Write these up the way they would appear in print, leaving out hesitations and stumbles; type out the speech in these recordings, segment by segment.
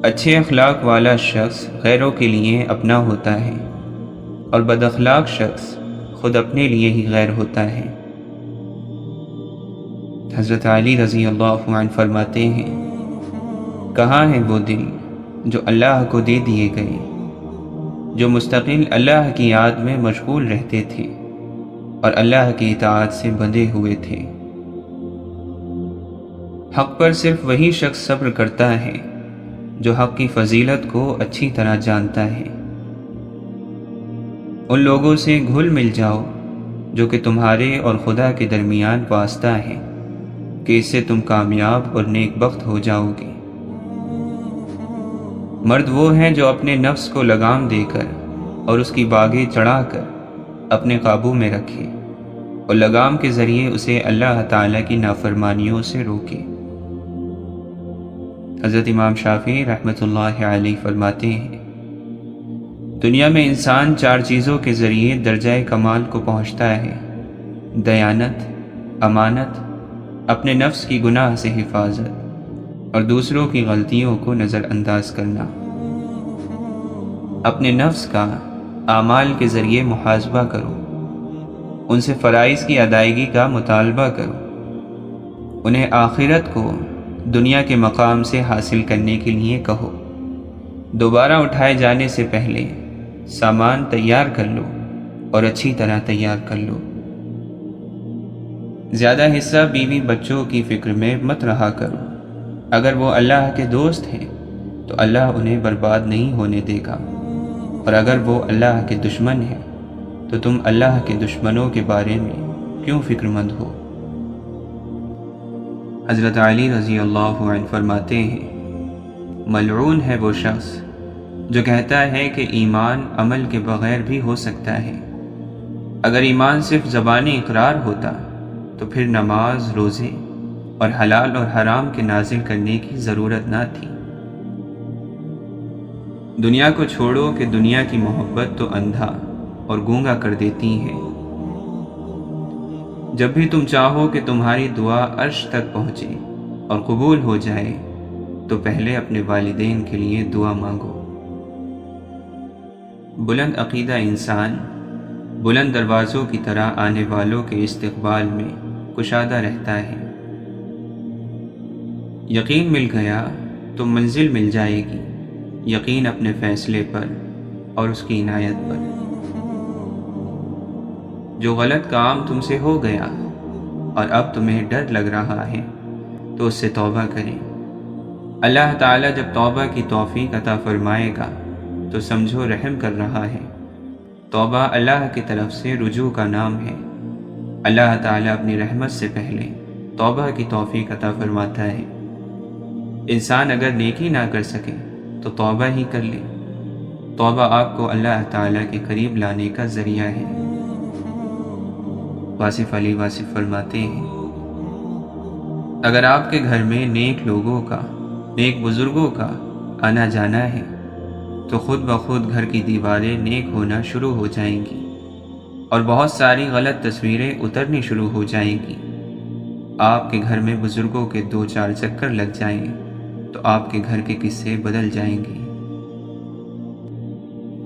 اچھے اخلاق والا شخص غیروں کے لیے اپنا ہوتا ہے اور بد اخلاق شخص خود اپنے لیے ہی غیر ہوتا ہے۔ حضرت علی رضی اللہ عنہ فرماتے ہیں، کہاں ہے وہ دل جو اللہ کو دے دیے گئے، جو مستقل اللہ کی یاد میں مشغول رہتے تھے اور اللہ کی اطاعت سے بندھے ہوئے تھے۔ حق پر صرف وہی شخص صبر کرتا ہے جو حق کی فضیلت کو اچھی طرح جانتا ہے۔ ان لوگوں سے گھل مل جاؤ جو کہ تمہارے اور خدا کے درمیان واسطہ ہے، کہ اس سے تم کامیاب اور نیک بخت ہو جاؤ گے۔ مرد وہ ہیں جو اپنے نفس کو لگام دے کر اور اس کی باگیں چڑھا کر اپنے قابو میں رکھے اور لگام کے ذریعے اسے اللہ تعالیٰ کی نافرمانیوں سے روکے۔ حضرت امام شافعی رحمۃ اللہ علیہ فرماتے ہیں، دنیا میں انسان 4 چیزوں کے ذریعے درجہ کمال کو پہنچتا ہے: دیانت، امانت، اپنے نفس کی گناہ سے حفاظت اور دوسروں کی غلطیوں کو نظر انداز کرنا۔ اپنے نفس کا اعمال کے ذریعے محاسبہ کرو، ان سے فرائض کی ادائیگی کا مطالبہ کرو، انہیں آخرت کو دنیا کے مقام سے حاصل کرنے کے لیے کہو، دوبارہ اٹھائے جانے سے پہلے سامان تیار کر لو اور اچھی طرح تیار کر لو۔ زیادہ حصہ بیوی بچوں کی فکر میں مت رہا کرو، اگر وہ اللہ کے دوست ہیں تو اللہ انہیں برباد نہیں ہونے دے گا، اور اگر وہ اللہ کے دشمن ہیں تو تم اللہ کے دشمنوں کے بارے میں کیوں فکر مند ہو؟ حضرت علی رضی اللہ عنہ فرماتے ہیں، ملعون ہے وہ شخص جو کہتا ہے کہ ایمان عمل کے بغیر بھی ہو سکتا ہے۔ اگر ایمان صرف زبانی اقرار ہوتا تو پھر نماز، روزے اور حلال اور حرام کے نازل کرنے کی ضرورت نہ تھی۔ دنیا کو چھوڑو کہ دنیا کی محبت تو اندھا اور گونگا کر دیتی ہے۔ جب بھی تم چاہو کہ تمہاری دعا عرش تک پہنچے اور قبول ہو جائے تو پہلے اپنے والدین کے لیے دعا مانگو۔ بلند عقیدہ انسان بلند دروازوں کی طرح آنے والوں کے استقبال میں کشادہ رہتا ہے۔ یقین مل گیا تو منزل مل جائے گی، یقین اپنے فیصلے پر اور اس کی عنایت پر۔ جو غلط کام تم سے ہو گیا اور اب تمہیں ڈر لگ رہا ہے تو اس سے توبہ کریں۔ اللہ تعالیٰ جب توبہ کی توفیق عطا فرمائے گا تو سمجھو رحم کر رہا ہے۔ توبہ اللہ کی طرف سے رجوع کا نام ہے۔ اللہ تعالیٰ اپنی رحمت سے پہلے توبہ کی توفیق عطا فرماتا ہے۔ انسان اگر نیکی نہ کر سکے تو توبہ ہی کر لے۔ توبہ آپ کو اللہ تعالیٰ کے قریب لانے کا ذریعہ ہے۔ واصف علی واصف فرماتے ہیں، اگر آپ کے گھر میں نیک لوگوں کا، نیک بزرگوں کا آنا جانا ہے تو خود بخود گھر کی دیواریں نیک ہونا شروع ہو جائیں گی اور بہت ساری غلط تصویریں اترنی شروع ہو جائیں گی۔ آپ کے گھر میں بزرگوں کے 2-4 چکر لگ جائیں تو آپ کے گھر کے قصے بدل جائیں گے۔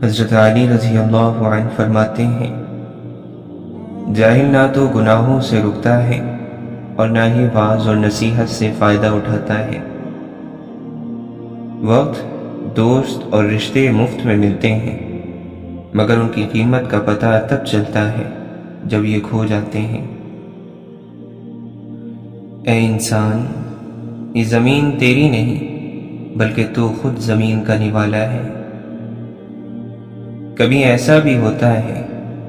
حضرت علی رضی اللہ عنہ فرماتے ہیں، جاہل نہ تو گناہوں سے رکتا ہے اور نہ ہی وعظ اور نصیحت سے فائدہ اٹھاتا ہے۔ وقت، دوست اور رشتے مفت میں ملتے ہیں، مگر ان کی قیمت کا پتہ تب چلتا ہے جب یہ کھو جاتے ہیں۔ اے انسان، یہ زمین تیری نہیں بلکہ تو خود زمین کا نوالا ہے۔ کبھی ایسا بھی ہوتا ہے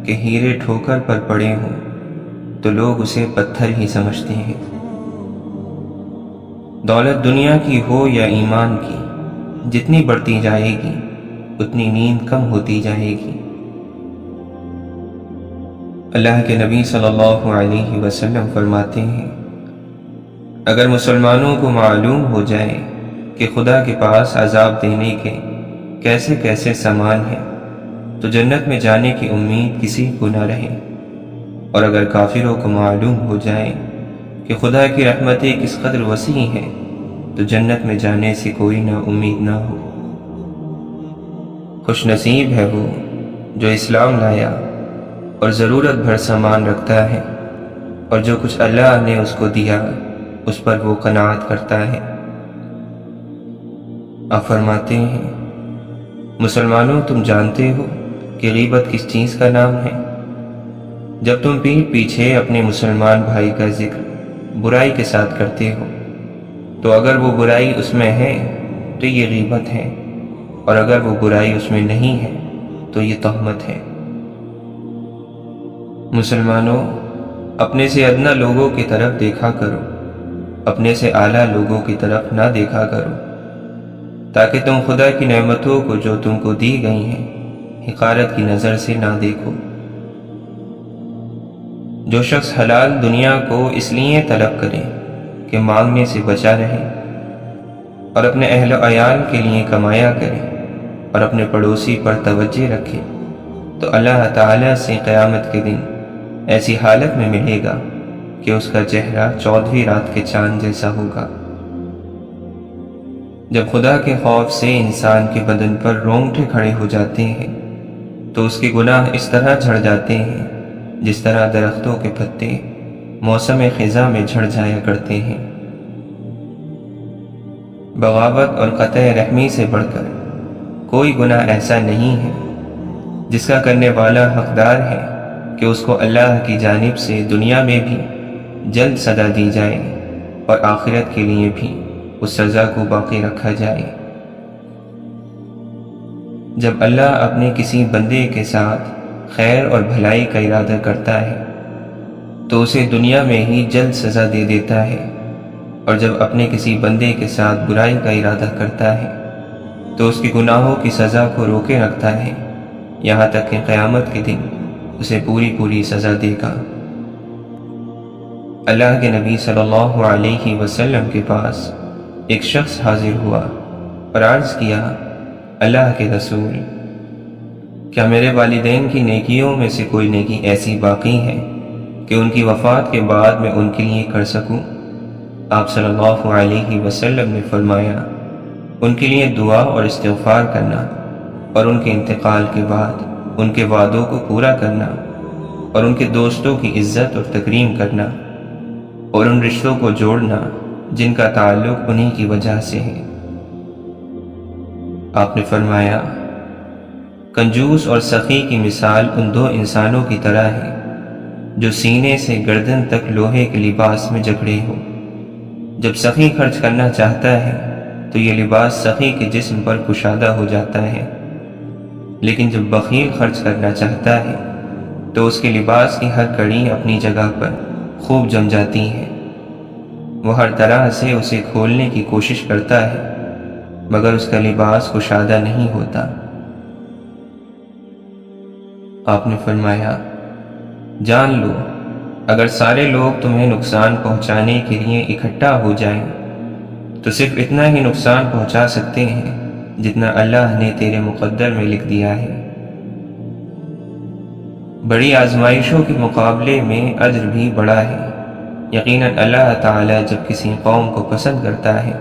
کہ ہیرے ٹھوکر پر پڑے ہوں تو لوگ اسے پتھر ہی سمجھتے ہیں۔ دولت دنیا کی ہو یا ایمان کی، جتنی بڑھتی جائے گی اتنی نیند کم ہوتی جائے گی۔ اللہ کے نبی صلی اللہ علیہ وسلم فرماتے ہیں، اگر مسلمانوں کو معلوم ہو جائے کہ خدا کے پاس عذاب دینے کے کیسے کیسے سامان ہیں تو جنت میں جانے کی امید کسی کو نہ رہے، اور اگر کافروں کو معلوم ہو جائے کہ خدا کی رحمتیں کس قدر وسیع ہیں تو جنت میں جانے سے کوئی نا امید نہ ہو۔ خوش نصیب ہے وہ جو اسلام لایا اور ضرورت بھر سامان رکھتا ہے، اور جو کچھ اللہ نے اس کو دیا اس پر وہ قناعت کرتا ہے۔ آپ فرماتے ہیں، مسلمانوں تم جانتے ہو کہ غیبت کس چیز کا نام ہے؟ جب تم پیٹھ پیچھے اپنے مسلمان بھائی کا ذکر برائی کے ساتھ کرتے ہو تو اگر وہ برائی اس میں ہے تو یہ غیبت ہے، اور اگر وہ برائی اس میں نہیں ہے تو یہ تہمت ہے۔ مسلمانوں، اپنے سے ادنا لوگوں کی طرف دیکھا کرو، اپنے سے اعلیٰ لوگوں کی طرف نہ دیکھا کرو، تاکہ تم خدا کی نعمتوں کو جو تم کو دی گئی ہیں حقارت کی نظر سے نہ دیکھو۔ جو شخص حلال دنیا کو اس لیے طلب کرے کہ مانگنے سے بچا رہے، اور اپنے اہل و عیال کے لیے کمایا کرے اور اپنے پڑوسی پر توجہ رکھے، تو اللہ تعالیٰ سے قیامت کے دن ایسی حالت میں ملے گا کہ اس کا چہرہ 14ویں رات کے چاند جیسا ہوگا۔ جب خدا کے خوف سے انسان کے بدن پر رونگٹے کھڑے ہو جاتے ہیں تو اس کے گناہ اس طرح جھڑ جاتے ہیں جس طرح درختوں کے پتے موسم خزاں میں جھڑ جایا کرتے ہیں۔ بغاوت اور قطع رحمی سے بڑھ کر کوئی گناہ ایسا نہیں ہے جس کا کرنے والا حقدار ہے کہ اس کو اللہ کی جانب سے دنیا میں بھی جلد سزا دی جائے اور آخرت کے لیے بھی اس سزا کو باقی رکھا جائے۔ جب اللہ اپنے کسی بندے کے ساتھ خیر اور بھلائی کا ارادہ کرتا ہے تو اسے دنیا میں ہی جلد سزا دے دیتا ہے، اور جب اپنے کسی بندے کے ساتھ برائی کا ارادہ کرتا ہے تو اس کے گناہوں کی سزا کو روکے رکھتا ہے، یہاں تک کہ قیامت کے دن اسے پوری سزا دے گا۔ اللہ کے نبی صلی اللہ علیہ وسلم کے پاس ایک شخص حاضر ہوا اور عرض کیا، اللہ کے رسول، کیا میرے والدین کی نیکیوں میں سے کوئی نیکی ایسی باقی ہے کہ ان کی وفات کے بعد میں ان کے لیے کر سکوں؟ آپ صلی اللہ علیہ وسلم نے فرمایا، ان کے لیے دعا اور استغفار کرنا، اور ان کے انتقال کے بعد ان کے وعدوں کو پورا کرنا، اور ان کے دوستوں کی عزت اور تکریم کرنا، اور ان رشتوں کو جوڑنا جن کا تعلق انہی کی وجہ سے ہے۔ آپ نے فرمایا، کنجوس اور سخی کی مثال ان دو انسانوں کی طرح ہے جو سینے سے گردن تک لوہے کے لباس میں جکڑے ہو۔ جب سخی خرچ کرنا چاہتا ہے تو یہ لباس سخی کے جسم پر کشادہ ہو جاتا ہے، لیکن جب بخیل خرچ کرنا چاہتا ہے تو اس کے لباس کی ہر کڑی اپنی جگہ پر خوب جم جاتی ہے۔ وہ ہر طرح سے اسے کھولنے کی کوشش کرتا ہے مگر اس کا لباس کشادہ نہیں ہوتا۔ آپ نے فرمایا، جان لو، اگر سارے لوگ تمہیں نقصان پہنچانے کے لیے اکٹھا ہو جائیں تو صرف اتنا ہی نقصان پہنچا سکتے ہیں جتنا اللہ نے تیرے مقدر میں لکھ دیا ہے۔ بڑی آزمائشوں کے مقابلے میں اجر بھی بڑا ہے۔ یقیناً اللہ تعالی جب کسی قوم کو پسند کرتا ہے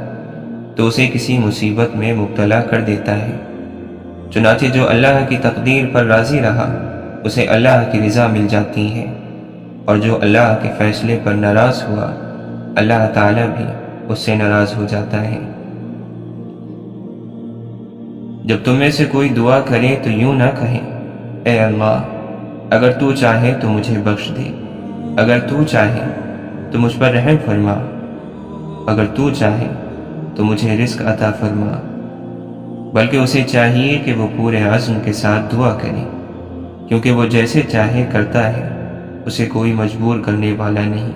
تو اسے کسی مصیبت میں مبتلا کر دیتا ہے، چنانچہ جو اللہ کی تقدیر پر راضی رہا اسے اللہ کی رضا مل جاتی ہے، اور جو اللہ کے فیصلے پر ناراض ہوا اللہ تعالی بھی اس سے ناراض ہو جاتا ہے۔ جب تم میں سے کوئی دعا کرے تو یوں نہ کہے، اے اللہ، اگر تو چاہے تو مجھے بخش دے، اگر تو چاہے تو مجھ پر رحم فرما، اگر تو چاہے تو مجھے رزق عطا فرما، بلکہ اسے چاہیے کہ وہ پورے عزم کے ساتھ دعا کرے، کیونکہ وہ جیسے چاہے کرتا ہے، اسے کوئی مجبور کرنے والا نہیں۔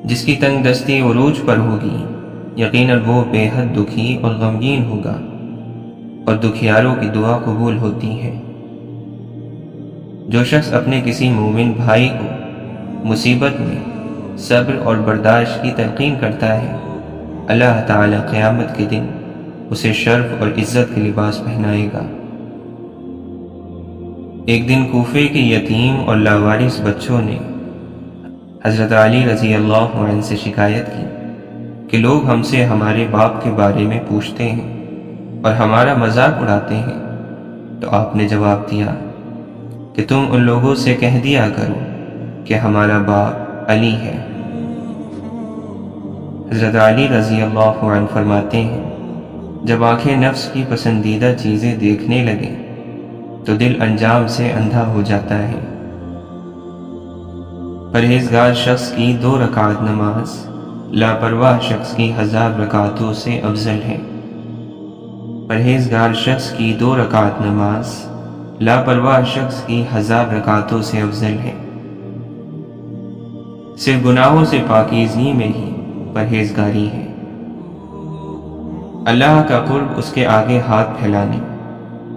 جس کی تنگ دستی عروج پر ہوگی یقیناً وہ بے حد دکھی اور غمگین ہوگا، اور دکھیاروں کی دعا قبول ہوتی ہے۔ جو شخص اپنے کسی مومن بھائی کو مصیبت میں صبر اور برداشت کی تلقین کرتا ہے، اللہ تعالی قیامت کے دن اسے شرف اور عزت کے لباس پہنائے گا۔ ایک دن کوفے کے یتیم اور لاوارث بچوں نے حضرت علی رضی اللہ عنہ سے شکایت کی کہ لوگ ہم سے ہمارے باپ کے بارے میں پوچھتے ہیں اور ہمارا مذاق اڑاتے ہیں، تو آپ نے جواب دیا کہ تم ان لوگوں سے کہہ دیا کرو کہ ہمارا باپ علی ہے۔ حضرت علی رضی اللہ عنہ فرماتے ہیں، جب آنکھیں نفس کی پسندیدہ چیزیں دیکھنے لگیں تو دل انجام سے اندھا ہو جاتا ہے۔ پرہیزگار شخص کی 2 رکعت نماز لاپرواہ شخص کی 1000 رکعتوں سے افضل ہے۔ پرہیزگار شخص کی 2 رکعت نماز لاپرواہ شخص کی 1000 رکعتوں سے افضل ہے۔ صرف گناہوں سے پاکیزگی میں ہی پرہیزگاری ہے۔ اللہ کا قرب اس کے آگے ہاتھ پھیلانے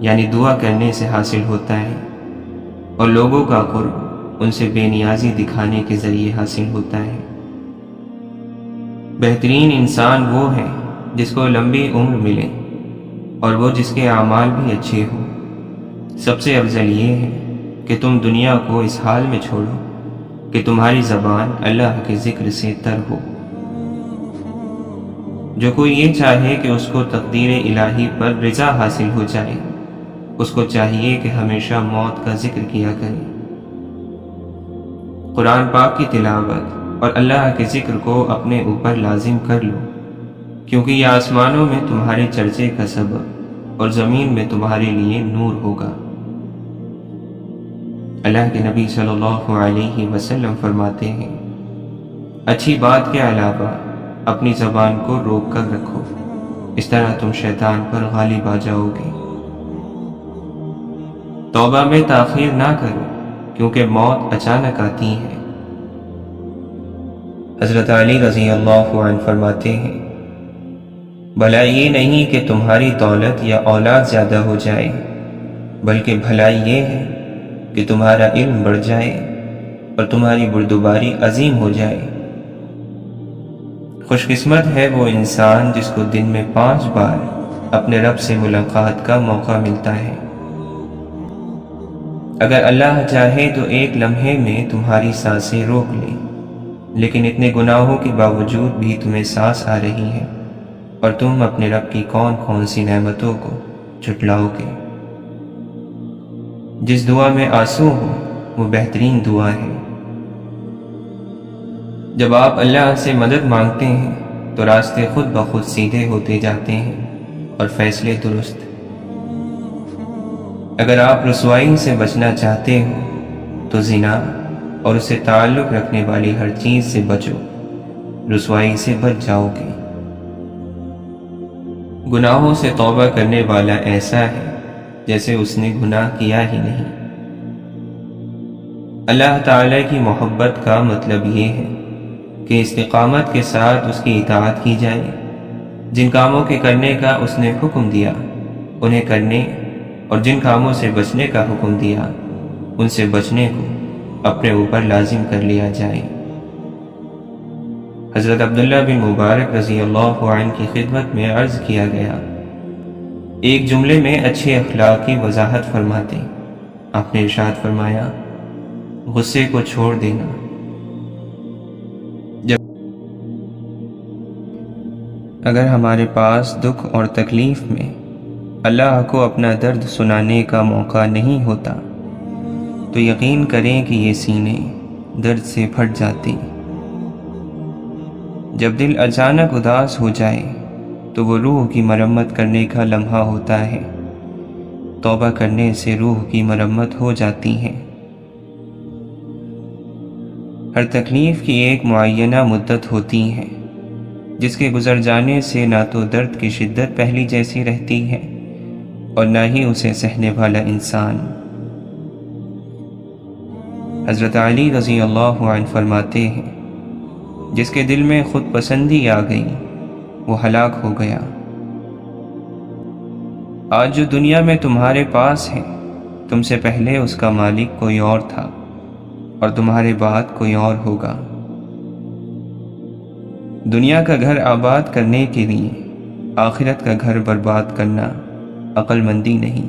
یعنی دعا کرنے سے حاصل ہوتا ہے، اور لوگوں کا قرب ان سے بے نیازی دکھانے کے ذریعے حاصل ہوتا ہے۔ بہترین انسان وہ ہے جس کو لمبی عمر ملے اور وہ جس کے اعمال بھی اچھے ہوں۔ سب سے افضل یہ ہے کہ تم دنیا کو اس حال میں چھوڑو کہ تمہاری زبان اللہ کے ذکر سے تر ہو۔ جو کوئی یہ چاہے کہ اس کو تقدیر الہی پر رضا حاصل ہو جائے، اس کو چاہیے کہ ہمیشہ موت کا ذکر کیا کرے۔ قرآن پاک کی تلاوت اور اللہ کے ذکر کو اپنے اوپر لازم کر لو، کیونکہ یہ آسمانوں میں تمہارے چرچے کا سبب اور زمین میں تمہارے لیے نور ہوگا۔ اللہ کے نبی صلی اللہ علیہ وسلم فرماتے ہیں، اچھی بات کے علاوہ اپنی زبان کو روک کر رکھو، اس طرح تم شیطان پر غالب آ جاؤ گے۔ توبہ میں تاخیر نہ کرو، کیونکہ موت اچانک آتی ہے۔ حضرت علی رضی اللہ عنہ فرماتے ہیں، بھلائی یہ نہیں کہ تمہاری دولت یا اولاد زیادہ ہو جائے، بلکہ بھلائی یہ ہے کہ تمہارا علم بڑھ جائے اور تمہاری بردباری عظیم ہو جائے۔ خوش قسمت ہے وہ انسان جس کو دن میں 5 بار اپنے رب سے ملاقات کا موقع ملتا ہے۔ اگر اللہ چاہے تو 1 لمحے میں تمہاری سانسیں روک لے، لیکن اتنے گناہوں کے باوجود بھی تمہیں سانس آ رہی ہے، اور تم اپنے رب کی کون کون سی نعمتوں کو جھٹلاؤ گے۔ جس دعا میں آنسو ہو وہ بہترین دعا ہے۔ جب آپ اللہ سے مدد مانگتے ہیں تو راستے خود بخود سیدھے ہوتے جاتے ہیں اور فیصلے درست۔ اگر آپ رسوائی سے بچنا چاہتے ہو تو زنا اور اسے تعلق رکھنے والی ہر چیز سے بچو، رسوائی سے بچ جاؤ گے۔ گناہوں سے توبہ کرنے والا ایسا ہے جیسے اس نے گناہ کیا ہی نہیں۔ اللہ تعالی کی محبت کا مطلب یہ ہے کہ استقامت کے ساتھ اس کی اطاعت کی جائے، جن کاموں کے کرنے کا اس نے حکم دیا انہیں کرنے، اور جن کاموں سے بچنے کا حکم دیا ان سے بچنے کو اپنے اوپر لازم کر لیا جائے۔ حضرت عبداللہ بن مبارک رضی اللہ عنہ کی خدمت میں عرض کیا گیا، ایک جملے میں اچھے اخلاق کی وضاحت فرماتے۔ آپ نے ارشاد فرمایا، غصے کو چھوڑ دینا۔ اگر ہمارے پاس دکھ اور تکلیف میں اللہ کو اپنا درد سنانے کا موقع نہیں ہوتا تو یقین کریں کہ یہ سینے درد سے پھٹ جاتے۔ جب دل اچانک اداس ہو جائے تو وہ روح کی مرمت کرنے کا لمحہ ہوتا ہے۔ توبہ کرنے سے روح کی مرمت ہو جاتی ہے۔ ہر تکلیف کی ایک معینہ مدت ہوتی ہے، جس کے گزر جانے سے نہ تو درد کی شدت پہلی جیسی رہتی ہے اور نہ ہی اسے سہنے والا انسان۔ حضرت علی رضی اللہ عنہ فرماتے ہیں، جس کے دل میں خود پسندی آ گئی وہ ہلاک ہو گیا۔ آج جو دنیا میں تمہارے پاس ہے، تم سے پہلے اس کا مالک کوئی اور تھا اور تمہارے بعد کوئی اور ہوگا۔ دنیا کا گھر آباد کرنے کے لیے آخرت کا گھر برباد کرنا عقل مندی نہیں،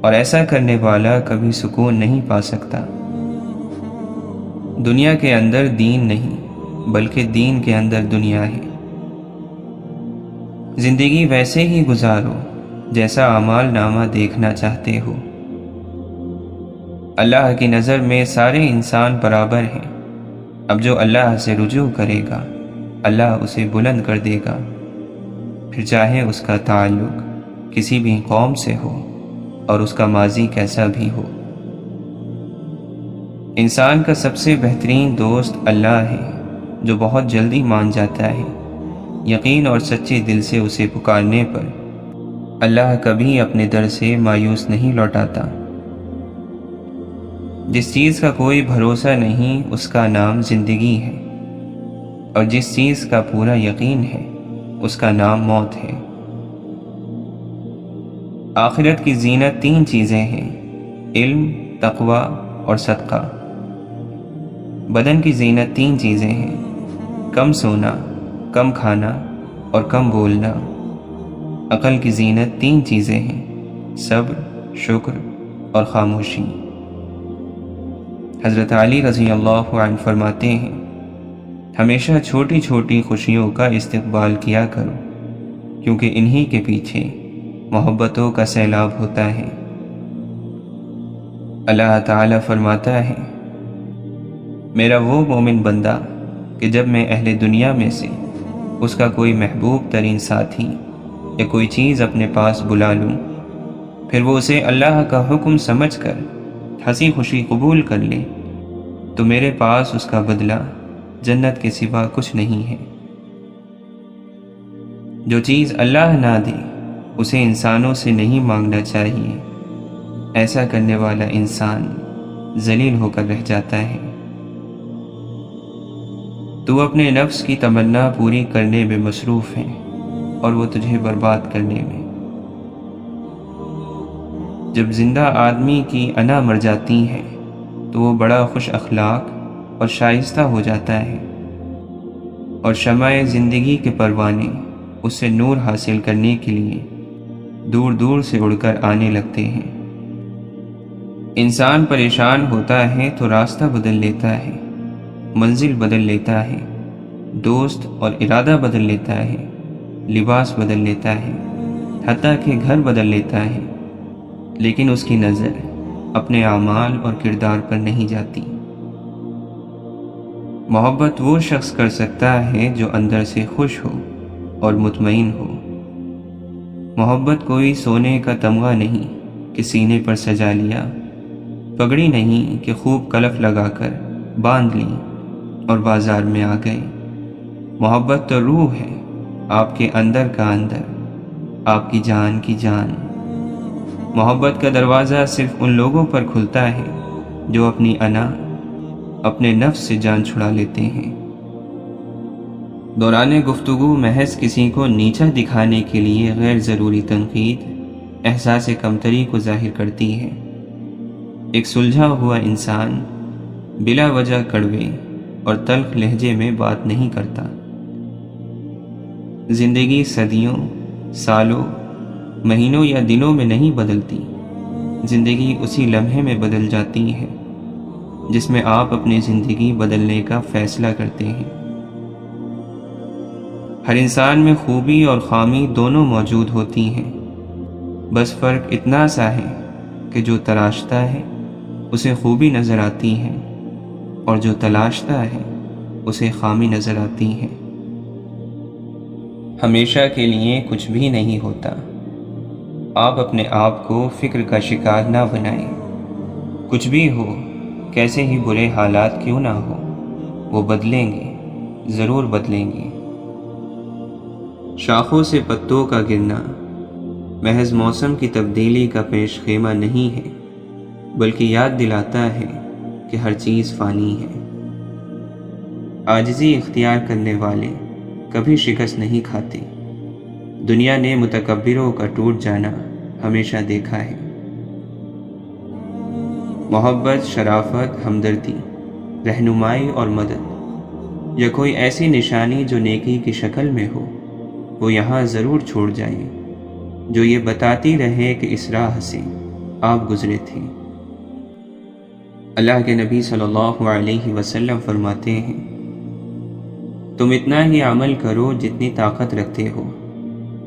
اور ایسا کرنے والا کبھی سکون نہیں پا سکتا۔ دنیا کے اندر دین نہیں بلکہ دین کے اندر دنیا ہے۔ زندگی ویسے ہی گزارو جیسا اعمال نامہ دیکھنا چاہتے ہو۔ اللہ کی نظر میں سارے انسان برابر ہیں۔ اب جو اللہ سے رجوع کرے گا اللہ اسے بلند کر دے گا، پھر چاہے اس کا تعلق کسی بھی قوم سے ہو اور اس کا ماضی کیسا بھی ہو۔ انسان کا سب سے بہترین دوست اللہ ہے، جو بہت جلدی مان جاتا ہے۔ یقین اور سچے دل سے اسے پکارنے پر اللہ کبھی اپنے در سے مایوس نہیں لوٹاتا۔ جس چیز کا کوئی بھروسہ نہیں اس کا نام زندگی ہے، اور جس چیز کا پورا یقین ہے اس کا نام موت ہے۔ آخرت کی زینت 3 چیزیں ہیں: علم، تقوی اور صدقہ۔ بدن کی زینت 3 چیزیں ہیں: کم سونا، کم کھانا اور کم بولنا۔ عقل کی زینت 3 چیزیں ہیں: صبر، شکر اور خاموشی۔ حضرت علی رضی اللہ عنہ فرماتے ہیں، ہمیشہ چھوٹی چھوٹی خوشیوں کا استقبال کیا کرو، کیونکہ انہی کے پیچھے محبتوں کا سیلاب ہوتا ہے۔ اللہ تعالی فرماتا ہے، میرا وہ مومن بندہ کہ جب میں اہل دنیا میں سے اس کا کوئی محبوب ترین ساتھی یا کوئی چیز اپنے پاس بلا لوں، پھر وہ اسے اللہ کا حکم سمجھ کر ہنسی خوشی قبول کر لے، تو میرے پاس اس کا بدلہ جنت کے سوا کچھ نہیں ہے۔ جو چیز اللہ نہ دے اسے انسانوں سے نہیں مانگنا چاہیے، ایسا کرنے والا انسان ذلیل ہو کر رہ جاتا ہے۔ تو اپنے نفس کی تمنا پوری کرنے میں مصروف ہے اور وہ تجھے برباد کرنے میں۔ جب زندہ آدمی کی انا مر جاتی ہے تو وہ بڑا خوش اخلاق اور شائستہ ہو جاتا ہے، اور شمع زندگی کے پروانے اس سے نور حاصل کرنے کے لیے دور دور سے اڑ کر آنے لگتے ہیں۔ انسان پریشان ہوتا ہے تو راستہ بدل لیتا ہے، منزل بدل لیتا ہے، دوست اور ارادہ بدل لیتا ہے، لباس بدل لیتا ہے، حتیٰ کہ گھر بدل لیتا ہے، لیکن اس کی نظر اپنے اعمال اور کردار پر نہیں جاتی۔ محبت وہ شخص کر سکتا ہے جو اندر سے خوش ہو اور مطمئن ہو۔ محبت کوئی سونے کا تمغہ نہیں کہ سینے پر سجا لیا، پگڑی نہیں کہ خوب کلف لگا کر باندھ لی اور بازار میں آ گئے۔ محبت تو روح ہے، آپ کے اندر کا اندر، آپ کی جان کی جان۔ محبت کا دروازہ صرف ان لوگوں پر کھلتا ہے جو اپنی انا، اپنے نفس سے جان چھڑا لیتے ہیں۔ دوران گفتگو محض کسی کو نیچا دکھانے کے لیے غیر ضروری تنقید احساس کمتری کو ظاہر کرتی ہے۔ ایک سلجھا ہوا انسان بلا وجہ کڑوے اور تلخ لہجے میں بات نہیں کرتا۔ زندگی صدیوں، سالوں، مہینوں یا دنوں میں نہیں بدلتی، زندگی اسی لمحے میں بدل جاتی ہے جس میں آپ اپنی زندگی بدلنے کا فیصلہ کرتے ہیں۔ ہر انسان میں خوبی اور خامی دونوں موجود ہوتی ہیں، بس فرق اتنا سا ہے کہ جو تراشتا ہے اسے خوبی نظر آتی ہے، اور جو تلاشتا ہے اسے خامی نظر آتی ہے۔ ہمیشہ کے لیے کچھ بھی نہیں ہوتا۔ آپ اپنے آپ کو فکر کا شکار نہ بنائیں۔ کچھ بھی ہو، کیسے ہی برے حالات کیوں نہ ہو، وہ بدلیں گے، ضرور بدلیں گے۔ شاخوں سے پتوں کا گرنا محض موسم کی تبدیلی کا پیش خیمہ نہیں ہے، بلکہ یاد دلاتا ہے کہ ہر چیز فانی ہے۔ عاجزی اختیار کرنے والے کبھی شکست نہیں کھاتے۔ دنیا نے متکبروں کا ٹوٹ جانا ہمیشہ دیکھا ہے۔ محبت، شرافت، ہمدردی، رہنمائی اور مدد یا کوئی ایسی نشانی جو نیکی کی شکل میں ہو، وہ یہاں ضرور چھوڑ جائیں، جو یہ بتاتی رہے کہ اس راہ سے آپ گزرے تھے۔ اللہ کے نبی صلی اللہ علیہ وسلم فرماتے ہیں، تم اتنا ہی عمل کرو جتنی طاقت رکھتے ہو،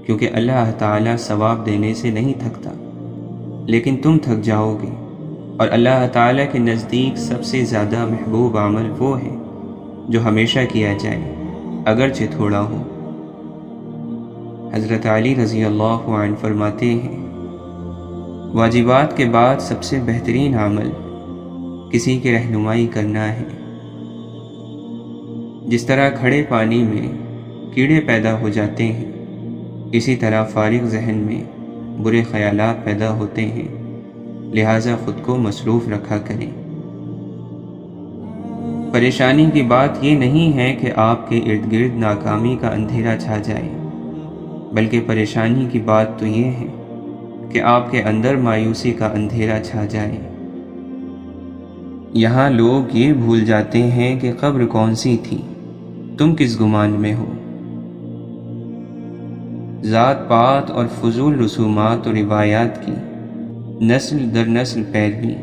کیونکہ اللہ تعالیٰ ثواب دینے سے نہیں تھکتا، لیکن تم تھک جاؤ گے، اور اللہ تعالیٰ کے نزدیک سب سے زیادہ محبوب عمل وہ ہے جو ہمیشہ کیا جائے اگرچہ تھوڑا ہو۔ حضرت علی رضی اللہ عنہ فرماتے ہیں، واجبات کے بعد سب سے بہترین عمل کسی کی رہنمائی کرنا ہے۔ جس طرح کھڑے پانی میں کیڑے پیدا ہو جاتے ہیں، اسی طرح فارغ ذہن میں برے خیالات پیدا ہوتے ہیں، لہٰذا خود کو مصروف رکھا کریں۔ پریشانی کی بات یہ نہیں ہے کہ آپ کے ارد گرد ناکامی کا اندھیرا چھا جائے، بلکہ پریشانی کی بات تو یہ ہے کہ آپ کے اندر مایوسی کا اندھیرا چھا جائے۔ یہاں لوگ یہ بھول جاتے ہیں کہ قبر کون سی تھی، تم کس گمان میں ہو۔ ذات پات اور فضول رسومات اور روایات کی نسل در نسل پیروی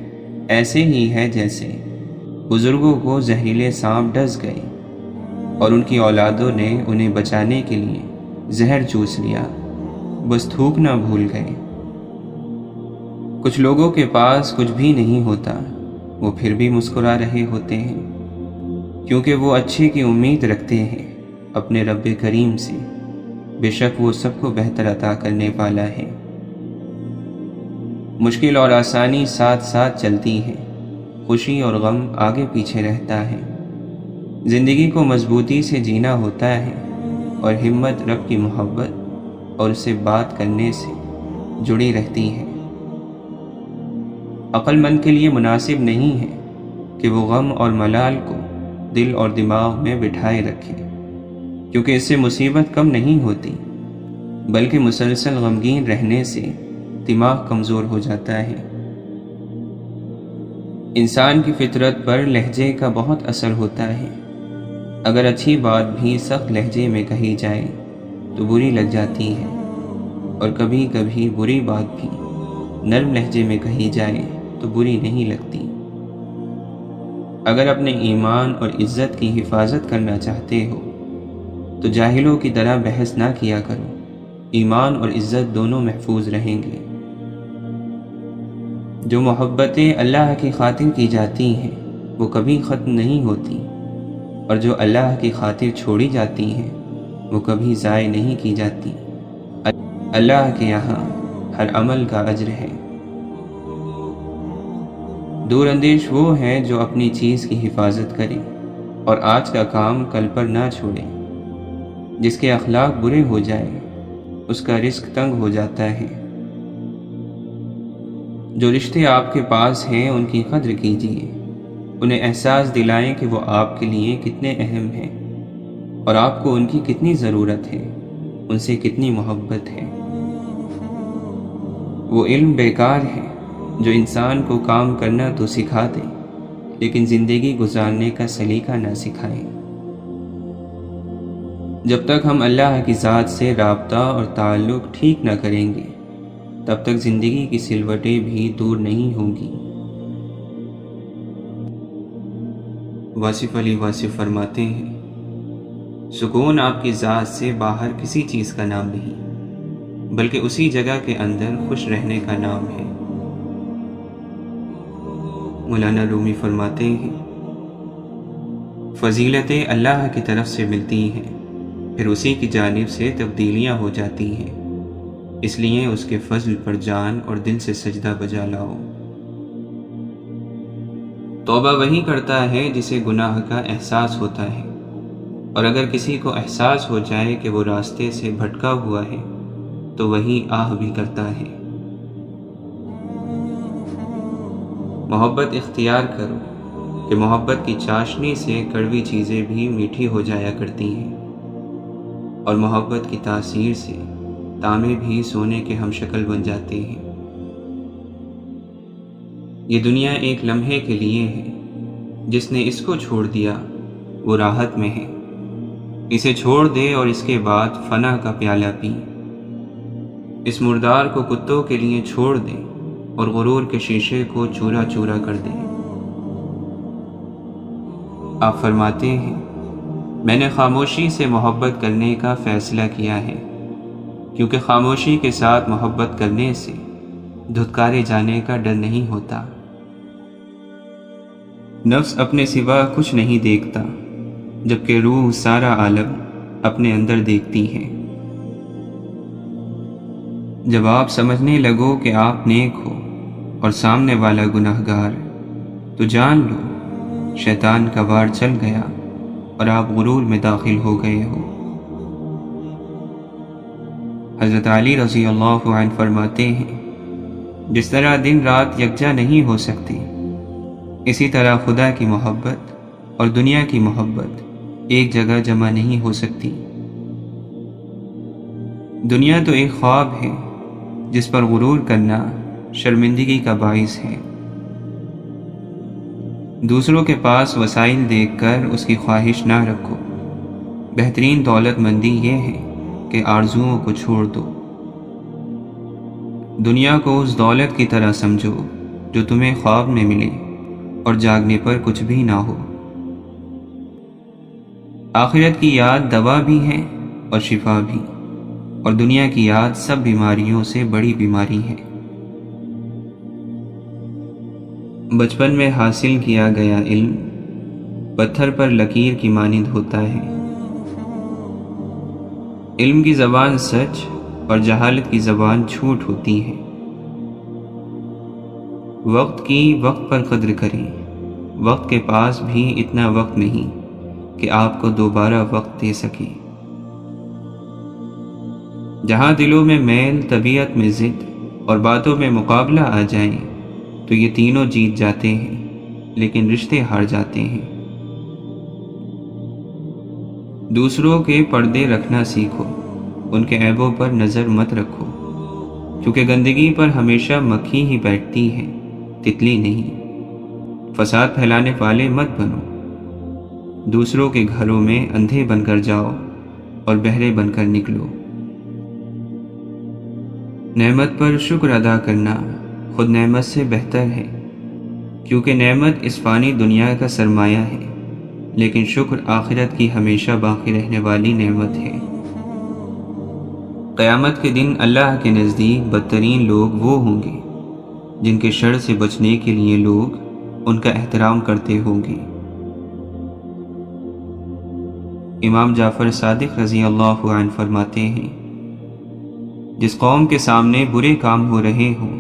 ایسے ہی ہے جیسے بزرگوں کو زہریلے سانپ ڈس گئے اور ان کی اولادوں نے انہیں بچانے کے لیے زہر چوس لیا، بس تھوکنا بھول گئے۔ کچھ لوگوں کے پاس کچھ بھی نہیں ہوتا، وہ پھر بھی مسکرا رہے ہوتے ہیں، کیونکہ وہ اچھے کی امید رکھتے ہیں اپنے رب کریم سے، بے شک وہ سب کو بہتر عطا کرنے والا ہے۔ مشکل اور آسانی ساتھ ساتھ چلتی ہے، خوشی اور غم آگے پیچھے رہتا ہے۔ زندگی کو مضبوطی سے جینا ہوتا ہے، اور ہمت رب کی محبت اور اس سے بات کرنے سے جڑی رہتی ہے۔ عقل مند کے لیے مناسب نہیں ہے کہ وہ غم اور ملال کو دل اور دماغ میں بٹھائے رکھے، کیونکہ اس سے مصیبت کم نہیں ہوتی، بلکہ مسلسل غمگین رہنے سے دماغ کمزور ہو جاتا ہے۔ انسان کی فطرت پر لہجے کا بہت اثر ہوتا ہے۔ اگر اچھی بات بھی سخت لہجے میں کہی جائے تو بری لگ جاتی ہے، اور کبھی کبھی بری بات بھی نرم لہجے میں کہی جائے تو بری نہیں لگتی۔ اگر اپنے ایمان اور عزت کی حفاظت کرنا چاہتے ہو تو جاہلوں کی طرح بحث نہ کیا کرو، ایمان اور عزت دونوں محفوظ رہیں گے۔ جو محبتیں اللہ کی خاطر کی جاتی ہیں وہ کبھی ختم نہیں ہوتی، اور جو اللہ کی خاطر چھوڑی جاتی ہیں وہ کبھی ضائع نہیں کی جاتی۔ اللہ کے یہاں ہر عمل کا اجر ہے۔ دور اندیش وہ ہیں جو اپنی چیز کی حفاظت کرے اور آج کا کام کل پر نہ چھوڑے۔ جس کے اخلاق برے ہو جائے اس کا رزق تنگ ہو جاتا ہے۔ جو رشتے آپ کے پاس ہیں ان کی قدر کیجیے، انہیں احساس دلائیں کہ وہ آپ کے لیے کتنے اہم ہیں اور آپ کو ان کی کتنی ضرورت ہے، ان سے کتنی محبت ہے۔ وہ علم بیکار ہے جو انسان کو کام کرنا تو سکھا دے لیکن زندگی گزارنے کا سلیقہ نہ سکھائے۔ جب تک ہم اللہ کی ذات سے رابطہ اور تعلق ٹھیک نہ کریں گے تب تک زندگی کی سلوٹیں بھی دور نہیں ہوں گی۔ واصف علی واصف فرماتے ہیں، سکون آپ کی ذات سے باہر کسی چیز کا نام نہیں، بلکہ اسی جگہ کے اندر خوش رہنے کا نام ہے۔ مولانا رومی فرماتے ہیں، فضیلتیں اللہ کی طرف سے ملتی ہیں، پھر اسی کی جانب سے تبدیلیاں ہو جاتی ہیں، اس لیے اس کے فضل پر جان اور دل سے سجدہ بجا لاؤ۔ توبہ وہی کرتا ہے جسے گناہ کا احساس ہوتا ہے، اور اگر کسی کو احساس ہو جائے کہ وہ راستے سے بھٹکا ہوا ہے تو وہی آہ بھی کرتا ہے۔ محبت اختیار کرو کہ محبت کی چاشنی سے کڑوی چیزیں بھی میٹھی ہو جایا کرتی ہیں، اور محبت کی تاثیر سے تانبے بھی سونے کے ہم شکل بن جاتے ہیں۔ یہ دنیا ایک لمحے کے لیے ہے، جس نے اس کو چھوڑ دیا وہ راحت میں ہے، اسے چھوڑ دے اور اس کے بعد فنا کا پیالہ پی۔ اس مردار کو کتوں کے لیے چھوڑ دے اور غرور کے شیشے کو چورا چورا کر دے۔ آپ فرماتے ہیں میں نے خاموشی سے محبت کرنے کا فیصلہ کیا ہے، کیونکہ خاموشی کے ساتھ محبت کرنے سے دھتکارے جانے کا ڈر نہیں ہوتا۔ نفس اپنے سوا کچھ نہیں دیکھتا، جبکہ روح سارا عالم اپنے اندر دیکھتی ہے۔ جب آپ سمجھنے لگو کہ آپ نیک ہو اور سامنے والا گناہگار، تو جان لو شیطان کا وار چل گیا اور آپ غرور میں داخل ہو گئے ہو۔ حضرت علی رضی اللہ عنہ فرماتے ہیں جس طرح دن رات یکجا نہیں ہو سکتی، اسی طرح خدا کی محبت اور دنیا کی محبت ایک جگہ جمع نہیں ہو سکتی۔ دنیا تو ایک خواب ہے جس پر غرور کرنا شرمندگی کا باعث ہے۔ دوسروں کے پاس وسائل دیکھ کر اس کی خواہش نہ رکھو، بہترین دولت مندی یہ ہے کہ آرزوؤں کو چھوڑ دو۔ دنیا کو اس دولت کی طرح سمجھو جو تمہیں خواب میں ملے اور جاگنے پر کچھ بھی نہ ہو۔ آخرت کی یاد دوا بھی ہے اور شفا بھی، اور دنیا کی یاد سب بیماریوں سے بڑی بیماری ہے۔ بچپن میں حاصل کیا گیا علم پتھر پر لکیر کی مانند ہوتا ہے۔ علم کی زبان سچ اور جہالت کی زبان جھوٹ ہوتی ہے۔ وقت کی وقت پر قدر کریں، وقت کے پاس بھی اتنا وقت نہیں کہ آپ کو دوبارہ وقت دے سکے۔ جہاں دلوں میں میل، طبیعت میں ضد اور باتوں میں مقابلہ آ جائیں تو یہ تینوں جیت جاتے ہیں، لیکن رشتے ہار جاتے ہیں۔ دوسروں کے پردے رکھنا سیکھو، ان کے عیبوں پر نظر مت رکھو، کیونکہ گندگی پر ہمیشہ مکھی ہی بیٹھتی ہے، تتلی نہیں۔ فساد پھیلانے والے مت بنو، دوسروں کے گھروں میں اندھے بن کر جاؤ اور بہرے بن کر نکلو۔ نعمت پر شکر ادا کرنا خود نعمت سے بہتر ہے، کیونکہ نعمت اس فانی دنیا کا سرمایہ ہے، لیکن شکر آخرت کی ہمیشہ باقی رہنے والی نعمت ہے۔ قیامت کے دن اللہ کے نزدیک بدترین لوگ وہ ہوں گے جن کے شر سے بچنے کے لیے لوگ ان کا احترام کرتے ہوں گے۔ امام جعفر صادق رضی اللہ عنہ فرماتے ہیں جس قوم کے سامنے برے کام ہو رہے ہوں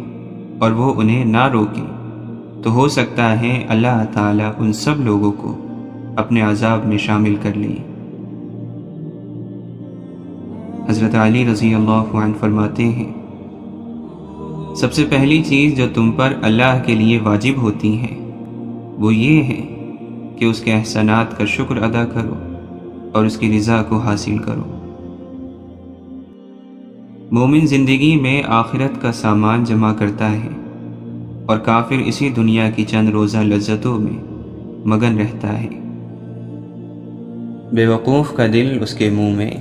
اور وہ انہیں نہ روکے تو ہو سکتا ہے اللہ تعالیٰ ان سب لوگوں کو اپنے عذاب میں شامل کر لے۔ حضرت علی رضی اللہ عنہ فرماتے ہیں سب سے پہلی چیز جو تم پر اللہ کے لیے واجب ہوتی ہے وہ یہ ہے کہ اس کے احسانات کا شکر ادا کرو اور اس کی رضا کو حاصل کرو۔ مومن زندگی میں آخرت کا سامان جمع کرتا ہے اور کافر اسی دنیا کی چند روزہ لذتوں میں مگن رہتا ہے۔ بے وقوف کا دل اس کے منہ میں،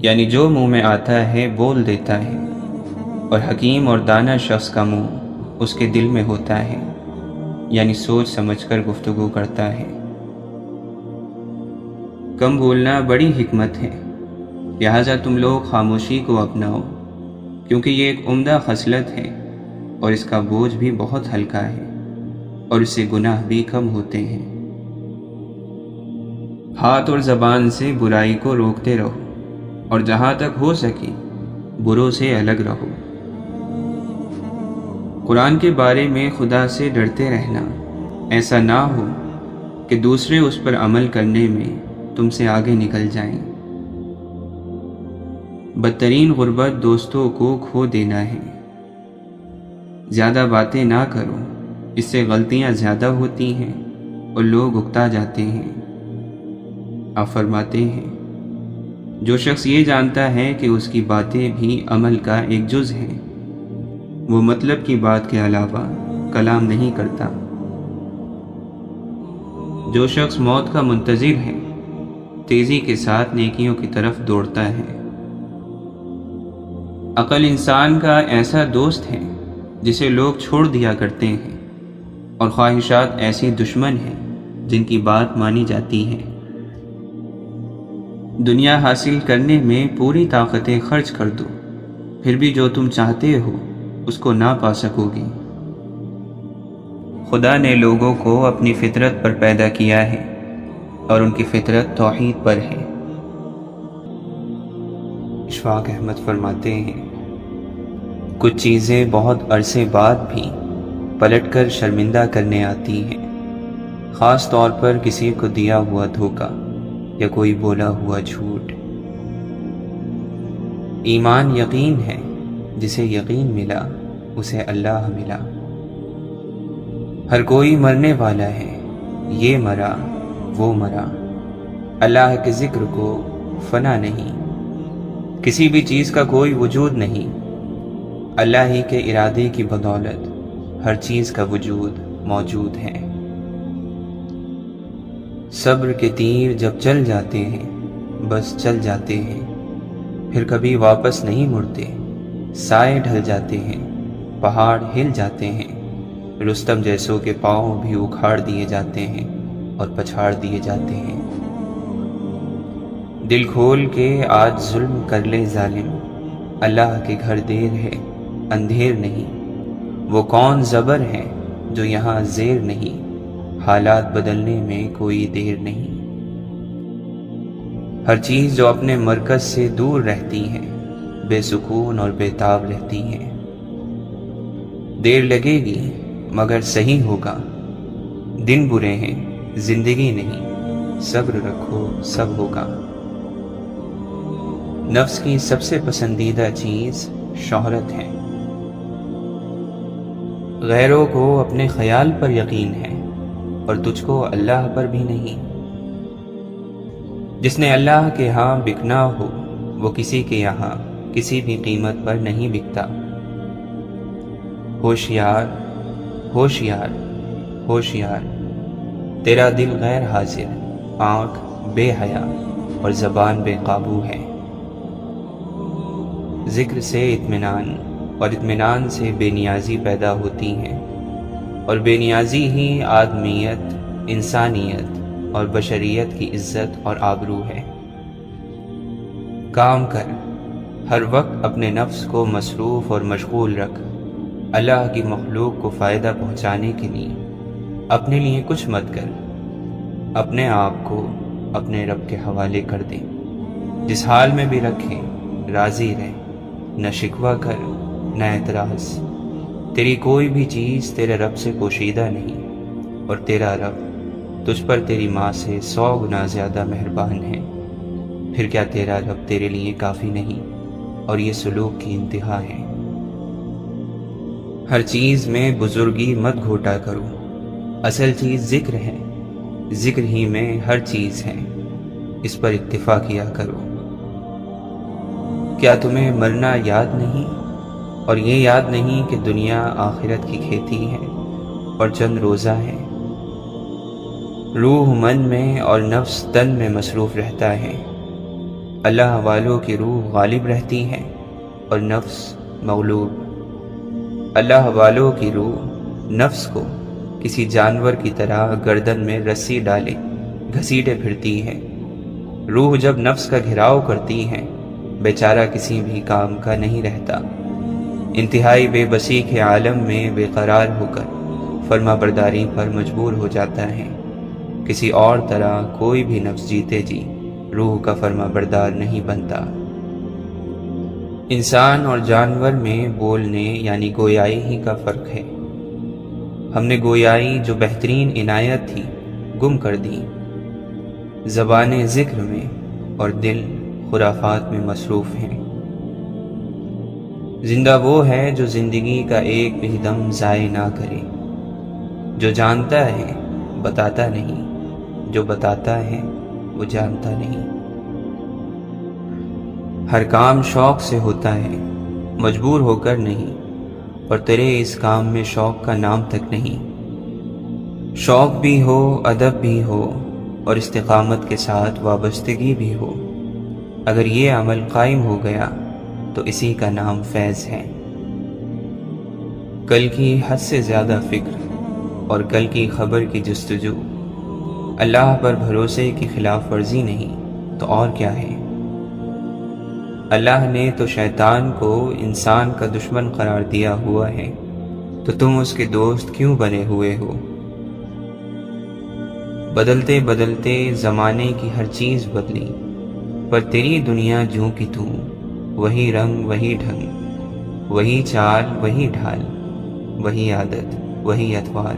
یعنی جو منہ میں آتا ہے بول دیتا ہے، اور حکیم اور دانا شخص کا منہ اس کے دل میں ہوتا ہے، یعنی سوچ سمجھ کر گفتگو کرتا ہے۔ کم بولنا بڑی حکمت ہے، لہٰذا تم لوگ خاموشی کو اپناؤ، کیونکہ یہ ایک عمدہ خصلت ہے اور اس کا بوجھ بھی بہت ہلکا ہے اور اس سے گناہ بھی کم ہوتے ہیں۔ ہاتھ اور زبان سے برائی کو روکتے رہو اور جہاں تک ہو سکے بروں سے الگ رہو۔ قرآن کے بارے میں خدا سے ڈرتے رہنا، ایسا نہ ہو کہ دوسرے اس پر عمل کرنے میں تم سے آگے نکل جائیں۔ بدترین غربت دوستوں کو کھو دینا ہے۔ زیادہ باتیں نہ کرو، اس سے غلطیاں زیادہ ہوتی ہیں اور لوگ اکتا جاتے ہیں۔ آپ فرماتے ہیں جو شخص یہ جانتا ہے کہ اس کی باتیں بھی عمل کا ایک جز ہے، وہ مطلب کی بات کے علاوہ کلام نہیں کرتا۔ جو شخص موت کا منتظر ہے تیزی کے ساتھ نیکیوں کی طرف دوڑتا ہے۔ عقل انسان کا ایسا دوست ہے جسے لوگ چھوڑ دیا کرتے ہیں، اور خواہشات ایسی دشمن ہیں جن کی بات مانی جاتی ہے۔ دنیا حاصل کرنے میں پوری طاقتیں خرچ کر دو، پھر بھی جو تم چاہتے ہو اس کو نہ پا سکو گے۔ خدا نے لوگوں کو اپنی فطرت پر پیدا کیا ہے اور ان کی فطرت توحید پر ہے۔ اشفاق احمد فرماتے ہیں، کچھ چیزیں بہت عرصے بعد بھی پلٹ کر شرمندہ کرنے آتی ہیں، خاص طور پر کسی کو دیا ہوا دھوکہ یا کوئی بولا ہوا جھوٹ۔ ایمان یقین ہے، جسے یقین ملا اسے اللہ ملا۔ ہر کوئی مرنے والا ہے، یہ مرا وہ مرا، اللہ کے ذکر کو فنا نہیں، کسی بھی چیز کا کوئی وجود نہیں، اللہ ہی کے ارادے کی بدولت ہر چیز کا وجود موجود ہے۔ صبر کے تیر جب چل جاتے ہیں بس چل جاتے ہیں، پھر کبھی واپس نہیں مڑتے، سائے ڈھل جاتے ہیں، پہاڑ ہل جاتے ہیں، رستم جیسوں کے پاؤں بھی اکھاڑ دیے جاتے ہیں اور پچھاڑ دیے جاتے ہیں۔ دل کھول کے آج ظلم کر لے ظالم، اللہ کے گھر دیر ہے اندھیر نہیں، وہ کون زبر ہے جو یہاں زیر نہیں، حالات بدلنے میں کوئی دیر نہیں۔ ہر چیز جو اپنے مرکز سے دور رہتی ہے بے سکون اور بے تاب رہتی ہے۔ دیر لگے گی مگر صحیح ہوگا، دن برے ہیں زندگی نہیں، صبر رکھو سب ہوگا۔ نفس کی سب سے پسندیدہ چیز شہرت ہے، غیروں کو اپنے خیال پر یقین ہے اور تجھ کو اللہ پر بھی نہیں۔ جس نے اللہ کے ہاں بکنا ہو وہ کسی کے یہاں کسی بھی قیمت پر نہیں بکتا۔ ہوشیار ہوشیار ہوشیار، تیرا دل غیر حاضر، آنکھ بے حیا اور زبان بے قابو ہے۔ ذکر سے اطمینان اور اطمینان سے بے نیازی پیدا ہوتی ہے، اور بے نیازی ہی آدمیت، انسانیت اور بشریت کی عزت اور آبرو ہے۔ کام کر، ہر وقت اپنے نفس کو مصروف اور مشغول رکھ، اللہ کی مخلوق کو فائدہ پہنچانے کے لیے اپنے لیے کچھ مت کر، اپنے آپ کو اپنے رب کے حوالے کر دے۔ جس حال میں بھی رکھے راضی رہ، نہ شکوہ کر نہ اعتراض۔ تیری کوئی بھی چیز تیرے رب سے پوشیدہ نہیں، اور تیرا رب تجھ پر تیری ماں سے 100 گنا زیادہ مہربان ہے۔ پھر کیا تیرا رب تیرے لیے کافی نہیں؟ اور یہ سلوک کی انتہا ہے۔ ہر چیز میں بزرگی مت گھوٹا کرو، اصل چیز ذکر ہے، ذکر ہی میں ہر چیز ہے، اس پر اکتفا کیا کرو۔ کیا تمہیں مرنا یاد نہیں، اور یہ یاد نہیں کہ دنیا آخرت کی کھیتی ہے اور چند روزہ ہے؟ روح من میں اور نفس تن میں مصروف رہتا ہے، اللہ والوں کی روح غالب رہتی ہے اور نفس مغلوب۔ اللہ والوں کی روح نفس کو کسی جانور کی طرح گردن میں رسی ڈالے گھسیٹے پھرتی ہے۔ روح جب نفس کا گھراؤ کرتی ہے بیچارہ کسی بھی کام کا نہیں رہتا، انتہائی بے بسی کے عالم میں بے قرار ہو کر فرما برداری پر مجبور ہو جاتا ہے۔ کسی اور طرح کوئی بھی نفس جیتے جی روح کا فرما بردار نہیں بنتا۔ انسان اور جانور میں بولنے یعنی گویائی ہی کا فرق ہے۔ ہم نے گویائی جو بہترین عنایت تھی گم کر دی، زبان ذکر میں اور دل خرافات میں مصروف ہیں۔ زندہ وہ ہے جو زندگی کا ایک بھی دم ضائع نہ کرے، جو جانتا ہے بتاتا نہیں، جو بتاتا ہے وہ جانتا نہیں۔ ہر کام شوق سے ہوتا ہے، مجبور ہو کر نہیں، اور تیرے اس کام میں شوق کا نام تک نہیں۔ شوق بھی ہو، ادب بھی ہو، اور استقامت کے ساتھ وابستگی بھی ہو، اگر یہ عمل قائم ہو گیا تو اسی کا نام فیض ہے۔ کل کی حد سے زیادہ فکر اور کل کی خبر کی جستجو اللہ پر بھروسے کی خلاف ورزی نہیں تو اور کیا ہے؟ اللہ نے تو شیطان کو انسان کا دشمن قرار دیا ہوا ہے، تو تم اس کے دوست کیوں بنے ہوئے ہو؟ بدلتے بدلتے زمانے کی ہر چیز بدلی، پر تیری دنیا جوں کی توں، وہی رنگ وہی ڈھنگ، وہی چال وہی ڈھال، وہی عادت وہی اتوار۔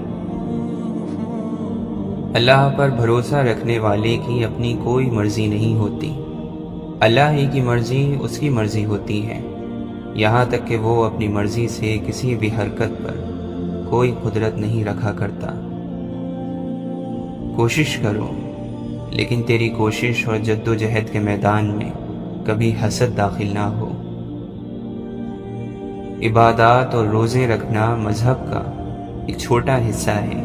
اللہ پر بھروسہ رکھنے والے کی اپنی کوئی مرضی نہیں ہوتی، اللہ ہی کی مرضی اس کی مرضی ہوتی ہے، یہاں تک کہ وہ اپنی مرضی سے کسی بھی حرکت پر کوئی قدرت نہیں رکھا کرتا۔ کوشش کرو، لیکن تیری کوشش اور جد و جہد کے میدان میں کبھی حسد داخل نہ ہو۔ عبادات اور روزے رکھنا مذہب کا ایک چھوٹا حصہ ہے،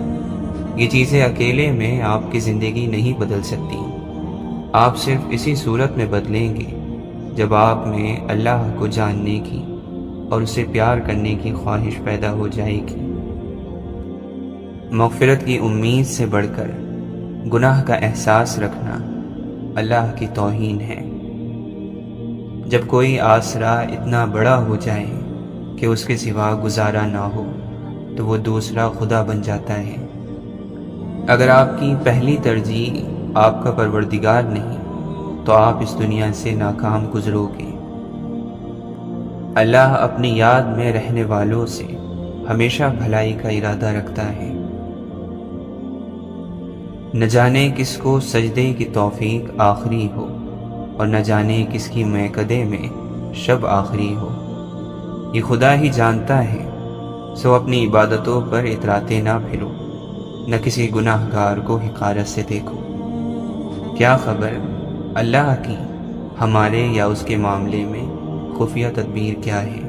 یہ چیزیں اکیلے میں آپ کی زندگی نہیں بدل سکتی۔ آپ صرف اسی صورت میں بدلیں گے جب آپ میں اللہ کو جاننے کی اور اسے پیار کرنے کی خواہش پیدا ہو جائے گی۔ مغفرت کی امید سے بڑھ کر گناہ کا احساس رکھنا اللہ کی توہین ہے۔ جب کوئی آسرا اتنا بڑا ہو جائے کہ اس کے سوا گزارا نہ ہو تو وہ دوسرا خدا بن جاتا ہے۔ اگر آپ کی پہلی ترجیح آپ کا پروردگار نہیں تو آپ اس دنیا سے ناکام گزرو گے۔ اللہ اپنی یاد میں رہنے والوں سے ہمیشہ بھلائی کا ارادہ رکھتا ہے۔ نہ جانے کس کو سجدے کی توفیق آخری ہو، اور نہ جانے کس کی میکدے میں شب آخری ہو، یہ خدا ہی جانتا ہے۔ سو اپنی عبادتوں پر اتراتے نہ پھرو، نہ کسی گناہ گار کو حقارت سے دیکھو۔ کیا خبر اللہ کی ہمارے یا اس کے معاملے میں خفیہ تدبیر کیا ہے؟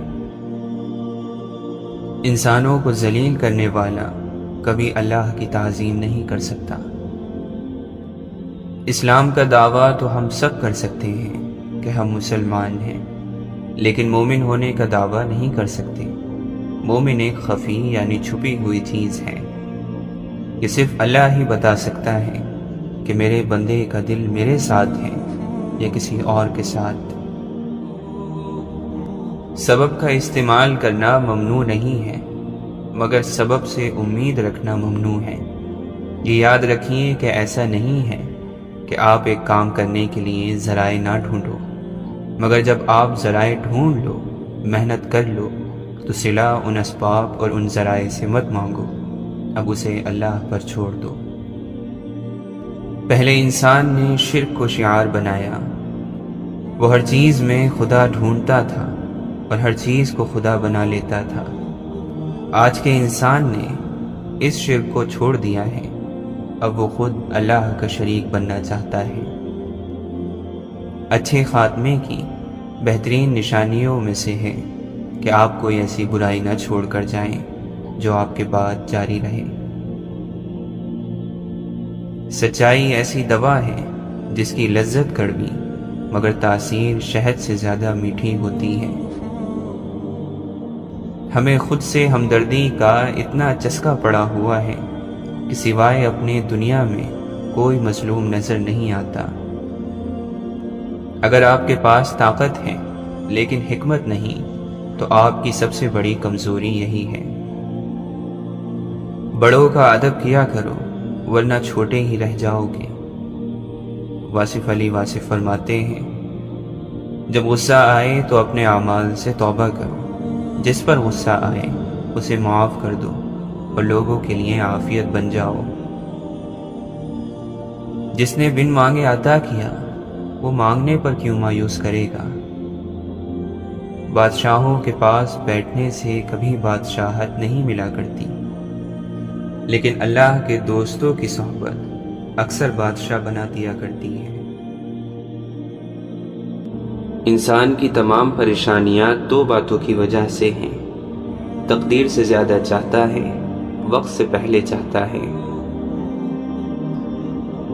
انسانوں کو ذلیل کرنے والا کبھی اللہ کی تعظیم نہیں کر سکتا۔ اسلام کا دعویٰ تو ہم سب کر سکتے ہیں کہ ہم مسلمان ہیں، لیکن مومن ہونے کا دعویٰ نہیں کر سکتے۔ مومن ایک خفی یعنی چھپی ہوئی چیز ہے، یہ صرف اللہ ہی بتا سکتا ہے کہ میرے بندے کا دل میرے ساتھ ہے یا کسی اور کے ساتھ۔ سبب کا استعمال کرنا ممنوع نہیں ہے، مگر سبب سے امید رکھنا ممنوع ہے۔ یہ یاد رکھیے کہ ایسا نہیں ہے کہ آپ ایک کام کرنے کے لیے ذرائع نہ ڈھونڈو، مگر جب آپ ذرائع ڈھونڈ لو، محنت کر لو، تو صلہ ان اسباب اور ان ذرائع سے مت مانگو، اب اسے اللہ پر چھوڑ دو۔ پہلے انسان نے شرک کو شعار بنایا، وہ ہر چیز میں خدا ڈھونڈتا تھا اور ہر چیز کو خدا بنا لیتا تھا۔ آج کے انسان نے اس شرک کو چھوڑ دیا ہے، اب وہ خود اللہ کا شریک بننا چاہتا ہے۔ اچھے خاتمے کی بہترین نشانیوں میں سے ہے کہ آپ کوئی ایسی برائی نہ چھوڑ کر جائیں جو آپ کے بعد جاری رہے۔ سچائی ایسی دوا ہے جس کی لذت کڑوی مگر تاثیر شہد سے زیادہ میٹھی ہوتی ہے۔ ہمیں خود سے ہمدردی کا اتنا چسکا پڑا ہوا ہے کہ سوائے اپنے دنیا میں کوئی مظلوم نظر نہیں آتا۔ اگر آپ کے پاس طاقت ہے لیکن حکمت نہیں تو آپ کی سب سے بڑی کمزوری یہی ہے۔ بڑوں کا ادب کیا کرو ورنہ چھوٹے ہی رہ جاؤ گے۔ واصف علی واصف فرماتے ہیں، جب غصہ آئے تو اپنے اعمال سے توبہ کرو، جس پر غصہ آئے اسے معاف کر دو اور لوگوں کے لیے عافیت بن جاؤ۔ جس نے بن مانگے عطا کیا وہ مانگنے پر کیوں مایوس کرے گا؟ بادشاہوں کے پاس بیٹھنے سے کبھی بادشاہت نہیں ملا کرتی، لیکن اللہ کے دوستوں کی صحبت اکثر بادشاہ بنا دیا کرتی ہے۔ انسان کی تمام پریشانیاں دو باتوں کی وجہ سے ہیں، تقدیر سے زیادہ چاہتا ہے، وقت سے پہلے چاہتا ہے۔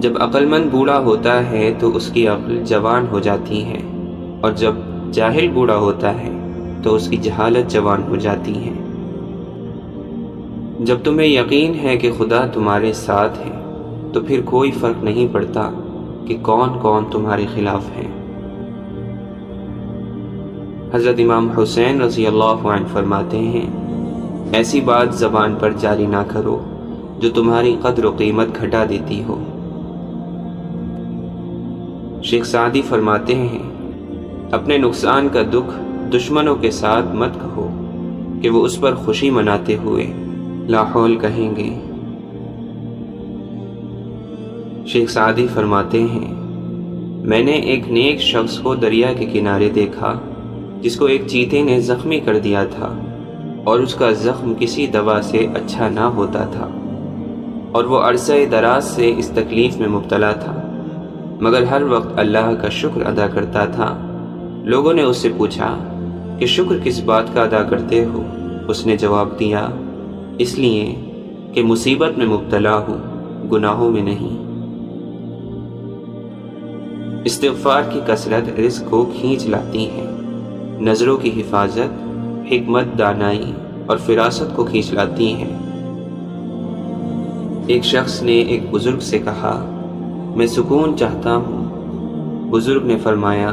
جب عقل مند بوڑھا ہوتا ہے تو اس کی عقل جوان ہو جاتی ہے، اور جب جاہل بوڑھا ہوتا ہے تو اس کی جہالت جوان ہو جاتی ہے۔ جب تمہیں یقین ہے کہ خدا تمہارے ساتھ ہے تو پھر کوئی فرق نہیں پڑتا کہ کون کون تمہارے خلاف ہیں۔ حضرت امام حسین رضی اللہ عنہ فرماتے ہیں، ایسی بات زبان پر جاری نہ کرو جو تمہاری قدر و قیمت گھٹا دیتی ہو۔ شیخ سعدی فرماتے ہیں، اپنے نقصان کا دکھ دشمنوں کے ساتھ مت کہو کہ وہ اس پر خوشی مناتے ہوئے لا حول کہیں گے۔ شیخ سعدی فرماتے ہیں، میں نے ایک نیک شخص کو دریا کے کنارے دیکھا جس کو ایک چیتے نے زخمی کر دیا تھا، اور اس کا زخم کسی دوا سے اچھا نہ ہوتا تھا، اور وہ عرصہ دراز سے اس تکلیف میں مبتلا تھا، مگر ہر وقت اللہ کا شکر ادا کرتا تھا۔ لوگوں نے اس سے پوچھا کہ شکر کس بات کا ادا کرتے ہو؟ اس نے جواب دیا، اس لیے کہ مصیبت میں مبتلا ہوں، گناہوں میں نہیں۔ استغفار کی کثرت رزق کو کھینچ لاتی ہے، نظروں کی حفاظت حکمت، دانائی اور فراست کو کھینچ لاتی ہیں۔ ایک شخص نے ایک بزرگ سے کہا، میں سکون چاہتا ہوں۔ بزرگ نے فرمایا،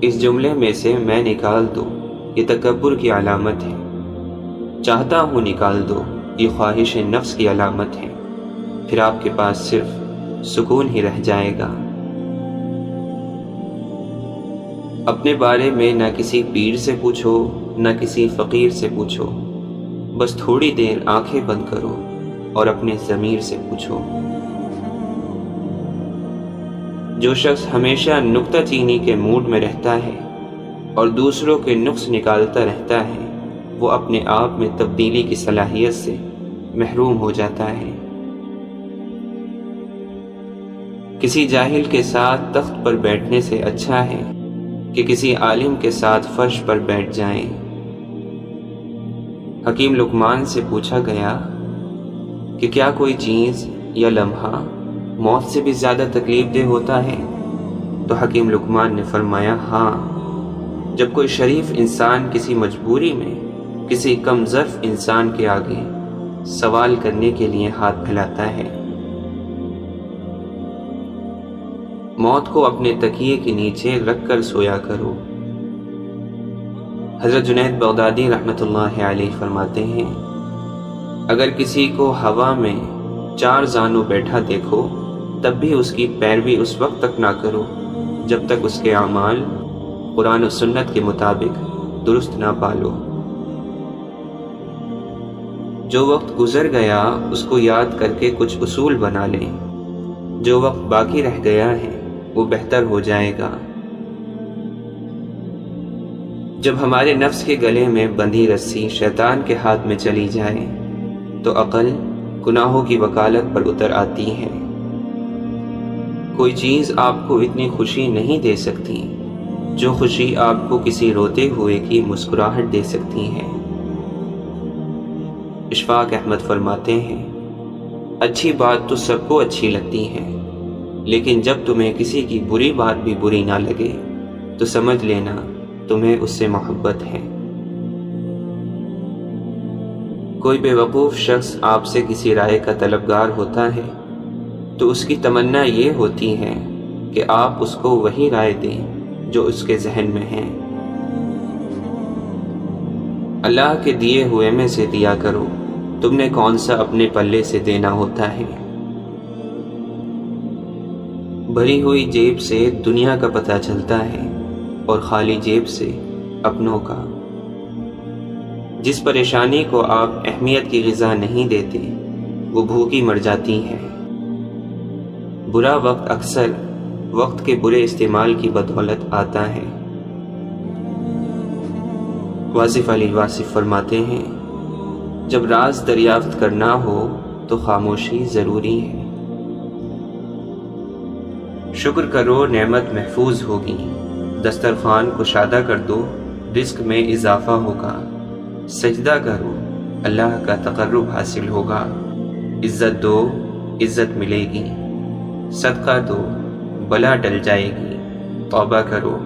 اس جملے میں سے میں نکال دو، یہ تکبر کی علامت ہے۔ چاہتا ہوں نکال دو، یہ خواہش نفس کی علامت ہے۔ پھر آپ کے پاس صرف سکون ہی رہ جائے گا۔ اپنے بارے میں نہ کسی پیر سے پوچھو، نہ کسی فقیر سے پوچھو، بس تھوڑی دیر آنکھیں بند کرو اور اپنے ضمیر سے پوچھو۔ جو شخص ہمیشہ نکتہ چینی کے موڈ میں رہتا ہے اور دوسروں کے نقص نکالتا رہتا ہے، وہ اپنے آپ میں تبدیلی کی صلاحیت سے محروم ہو جاتا ہے۔ کسی جاہل کے ساتھ تخت پر بیٹھنے سے اچھا ہے کہ کسی عالم کے ساتھ فرش پر بیٹھ جائیں۔ حکیم لقمان سے پوچھا گیا کہ کیا کوئی چیز یا لمحہ موت سے بھی زیادہ تکلیف دہ ہوتا ہے؟ تو حکیم لقمان نے فرمایا، ہاں، جب کوئی شریف انسان کسی مجبوری میں کسی کم ظرف انسان کے آگے سوال کرنے کے لیے ہاتھ پھیلاتا ہے۔ موت کو اپنے تکیے کے نیچے رکھ کر سویا کرو۔ حضرت جنید بغدادی رحمۃ اللہ علیہ فرماتے ہیں، اگر کسی کو ہوا میں 4 زانو بیٹھا دیکھو تب بھی اس کی پیروی اس وقت تک نہ کرو جب تک اس کے اعمال قرآن و سنت کے مطابق درست نہ پالو۔ جو وقت گزر گیا اس کو یاد کر کے کچھ اصول بنا لیں، جو وقت باقی رہ گیا ہے وہ بہتر ہو جائے گا۔ جب ہمارے نفس کے گلے میں بندھی رسی شیطان کے ہاتھ میں چلی جائے تو عقل گناہوں کی وکالت پر اتر آتی ہے۔ کوئی چیز آپ کو اتنی خوشی نہیں دے سکتی جو خوشی آپ کو کسی روتے ہوئے کی مسکراہٹ دے سکتی ہے۔ اشفاق احمد فرماتے ہیں، اچھی بات تو سب کو اچھی لگتی ہے، لیکن جب تمہیں کسی کی بری بات بھی بری نہ لگے تو سمجھ لینا تمہیں اس سے محبت ہے۔ کوئی بے وقوف شخص آپ سے کسی رائے کا طلبگار ہوتا ہے تو اس کی تمنا یہ ہوتی ہے کہ آپ اس کو وہی رائے دیں جو اس کے ذہن میں ہے۔ اللہ کے دیے ہوئے میں سے دیا کرو، تم نے کون سا اپنے پلے سے دینا ہوتا ہے۔ بھری ہوئی جیب سے دنیا کا پتہ چلتا ہے اور خالی جیب سے اپنوں کا۔ جس پریشانی کو آپ اہمیت کی غذا نہیں دیتے وہ بھوکی مر جاتی ہے۔ برا وقت اکثر وقت کے برے استعمال کی بدولت آتا ہے۔ واصف علی واصف فرماتے ہیں، جب راز دریافت کرنا ہو تو خاموشی ضروری ہے۔ شکر کرو نعمت محفوظ ہوگی، دسترخوان کشادہ کر دو رزق میں اضافہ ہوگا، سجدہ کرو اللہ کا تقرب حاصل ہوگا، عزت دو عزت ملے گی، صدقہ دو بلا ٹل جائے گی، توبہ کرو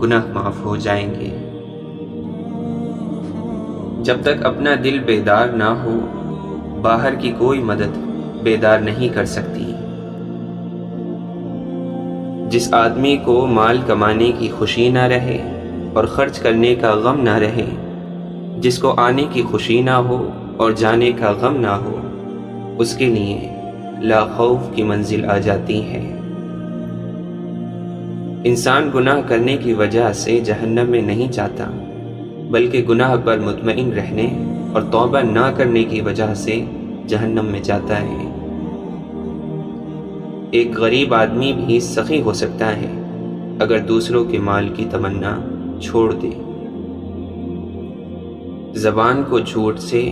گناہ معاف ہو جائیں گے۔ جب تک اپنا دل بیدار نہ ہو باہر کی کوئی مدد بیدار نہیں کر سکتی۔ جس آدمی کو مال کمانے کی خوشی نہ رہے اور خرچ کرنے کا غم نہ رہے، جس کو آنے کی خوشی نہ ہو اور جانے کا غم نہ ہو، اس کے لیے لا خوف کی منزل آ جاتی ہے۔ انسان گناہ کرنے کی وجہ سے جہنم میں نہیں جاتا، بلکہ گناہ پر مطمئن رہنے اور توبہ نہ کرنے کی وجہ سے جہنم میں جاتا ہے۔ ایک غریب آدمی بھی سخی ہو سکتا ہے اگر دوسروں کے مال کی تمنا چھوڑ دے۔ زبان کو جھوٹ سے،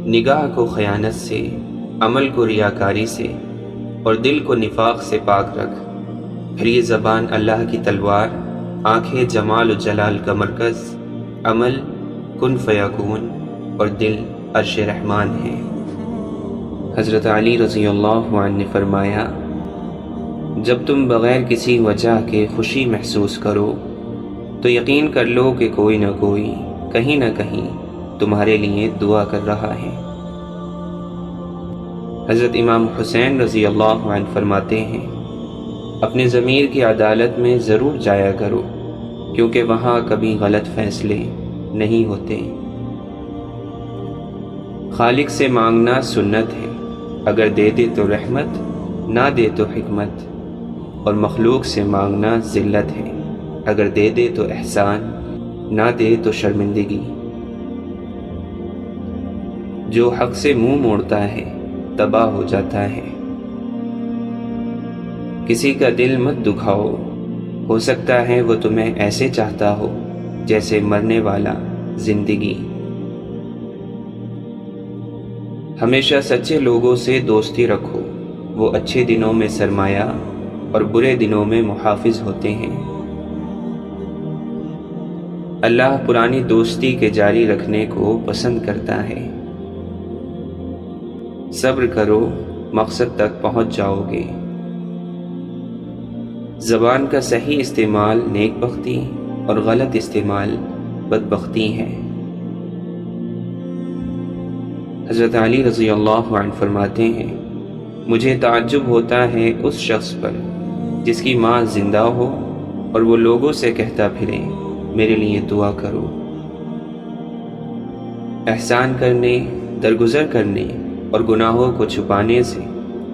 نگاہ کو خیانت سے، عمل کو ریاکاری سے اور دل کو نفاق سے پاک رکھ، پھر یہ زبان اللہ کی تلوار، آنکھیں جمال و جلال کا مرکز، عمل کن فیکون اور دل عرش رحمان ہے۔ حضرت علی رضی اللہ عنہ نے فرمایا، جب تم بغیر کسی وجہ کے خوشی محسوس کرو تو یقین کر لو کہ کوئی نہ کوئی کہیں نہ کہیں تمہارے لیے دعا کر رہا ہے۔ حضرت امام حسین رضی اللہ عنہ فرماتے ہیں، اپنے ضمیر کی عدالت میں ضرور جایا کرو، کیونکہ وہاں کبھی غلط فیصلے نہیں ہوتے۔ خالق سے مانگنا سنت ہے، اگر دے دے تو رحمت، نہ دے تو حکمت، اور مخلوق سے مانگنا ذلت ہے، اگر دے دے تو احسان، نہ دے تو شرمندگی۔ جو حق سے منہ موڑتا ہے تباہ ہو جاتا ہے۔ کسی کا دل مت دکھاؤ، ہو سکتا ہے وہ تمہیں ایسے چاہتا ہو جیسے مرنے والا زندگی۔ ہمیشہ سچے لوگوں سے دوستی رکھو، وہ اچھے دنوں میں سرمایہ اور برے دنوں میں محافظ ہوتے ہیں۔ اللہ پرانی دوستی کے جاری رکھنے کو پسند کرتا ہے۔ صبر کرو، مقصد تک پہنچ جاؤ گے۔ زبان کا صحیح استعمال نیک بختی اور غلط استعمال بدبختی ہے۔ حضرت علی رضی اللہ عنہ فرماتے ہیں، مجھے تعجب ہوتا ہے اس شخص پر جس کی ماں زندہ ہو اور وہ لوگوں سے کہتا پھرے میرے لیے دعا کرو۔ احسان کرنے، درگزر کرنے اور گناہوں کو چھپانے سے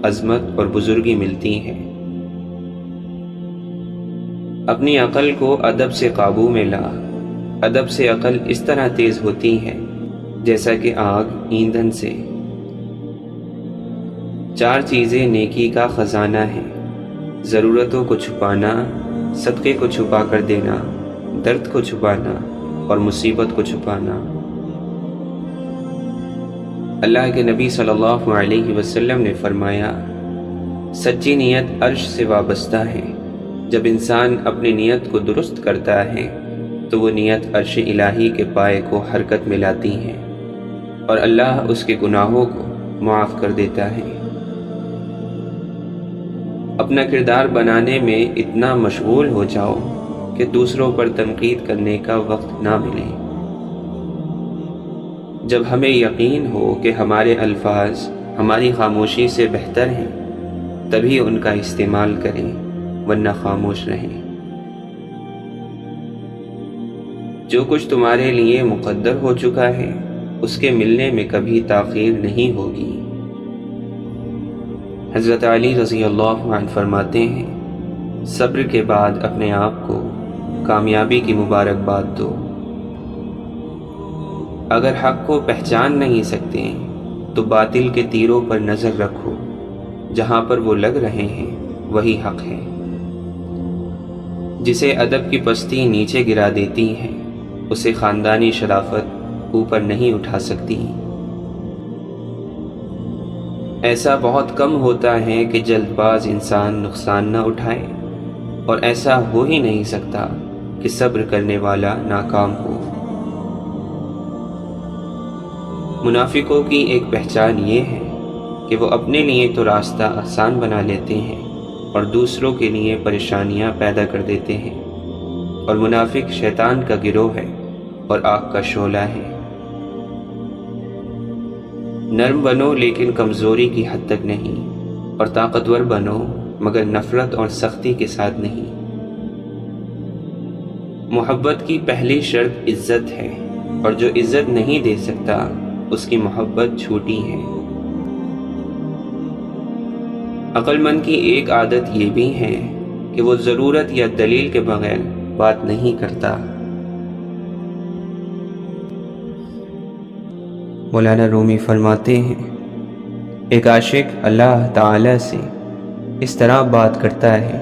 عظمت اور بزرگی ملتی ہے۔ اپنی عقل کو ادب سے قابو میں لا، ادب سے عقل اس طرح تیز ہوتی ہے جیسا کہ آگ ایندھن سے۔ 4 چیزیں نیکی کا خزانہ ہیں، ضرورتوں کو چھپانا، صدقے کو چھپا کر دینا، درد کو چھپانا اور مصیبت کو چھپانا۔ اللہ کے نبی صلی اللہ علیہ وسلم نے فرمایا، سچی نیت عرش سے وابستہ ہے۔ جب انسان اپنی نیت کو درست کرتا ہے تو وہ نیت عرش الہی کے پائے کو حرکت میں لاتی ہے اور اللہ اس کے گناہوں کو معاف کر دیتا ہے۔ اپنا کردار بنانے میں اتنا مشغول ہو جاؤ کہ دوسروں پر تنقید کرنے کا وقت نہ ملے۔ جب ہمیں یقین ہو کہ ہمارے الفاظ ہماری خاموشی سے بہتر ہیں، تبھی ان کا استعمال کریں، ورنہ خاموش رہیں۔ جو کچھ تمہارے لیے مقدر ہو چکا ہے، اس کے ملنے میں کبھی تاخیر نہیں ہوگی۔ حضرت علی رضی اللہ عنہ فرماتے ہیں، صبر کے بعد اپنے آپ کو کامیابی کی مبارکباد دو۔ اگر حق کو پہچان نہیں سکتے تو باطل کے تیروں پر نظر رکھو، جہاں پر وہ لگ رہے ہیں وہی حق ہے۔ جسے ادب کی پستی نیچے گرا دیتی ہے، اسے خاندانی شرافت اوپر نہیں اٹھا سکتی۔ ایسا بہت کم ہوتا ہے کہ جلد باز انسان نقصان نہ اٹھائے، اور ایسا ہو ہی نہیں سکتا کہ صبر کرنے والا ناکام ہو۔ منافقوں کی ایک پہچان یہ ہے کہ وہ اپنے لیے تو راستہ آسان بنا لیتے ہیں اور دوسروں کے لیے پریشانیاں پیدا کر دیتے ہیں، اور منافق شیطان کا گروہ ہے اور آگ کا شعلہ ہے۔ نرم بنو لیکن کمزوری کی حد تک نہیں، اور طاقتور بنو مگر نفرت اور سختی کے ساتھ نہیں۔ محبت کی پہلی شرط عزت ہے، اور جو عزت نہیں دے سکتا اس کی محبت جھوٹی ہے۔ عقل مند کی ایک عادت یہ بھی ہے کہ وہ ضرورت یا دلیل کے بغیر بات نہیں کرتا۔ مولانا رومی فرماتے ہیں، ایک عاشق اللہ تعالی سے اس طرح بات کرتا ہے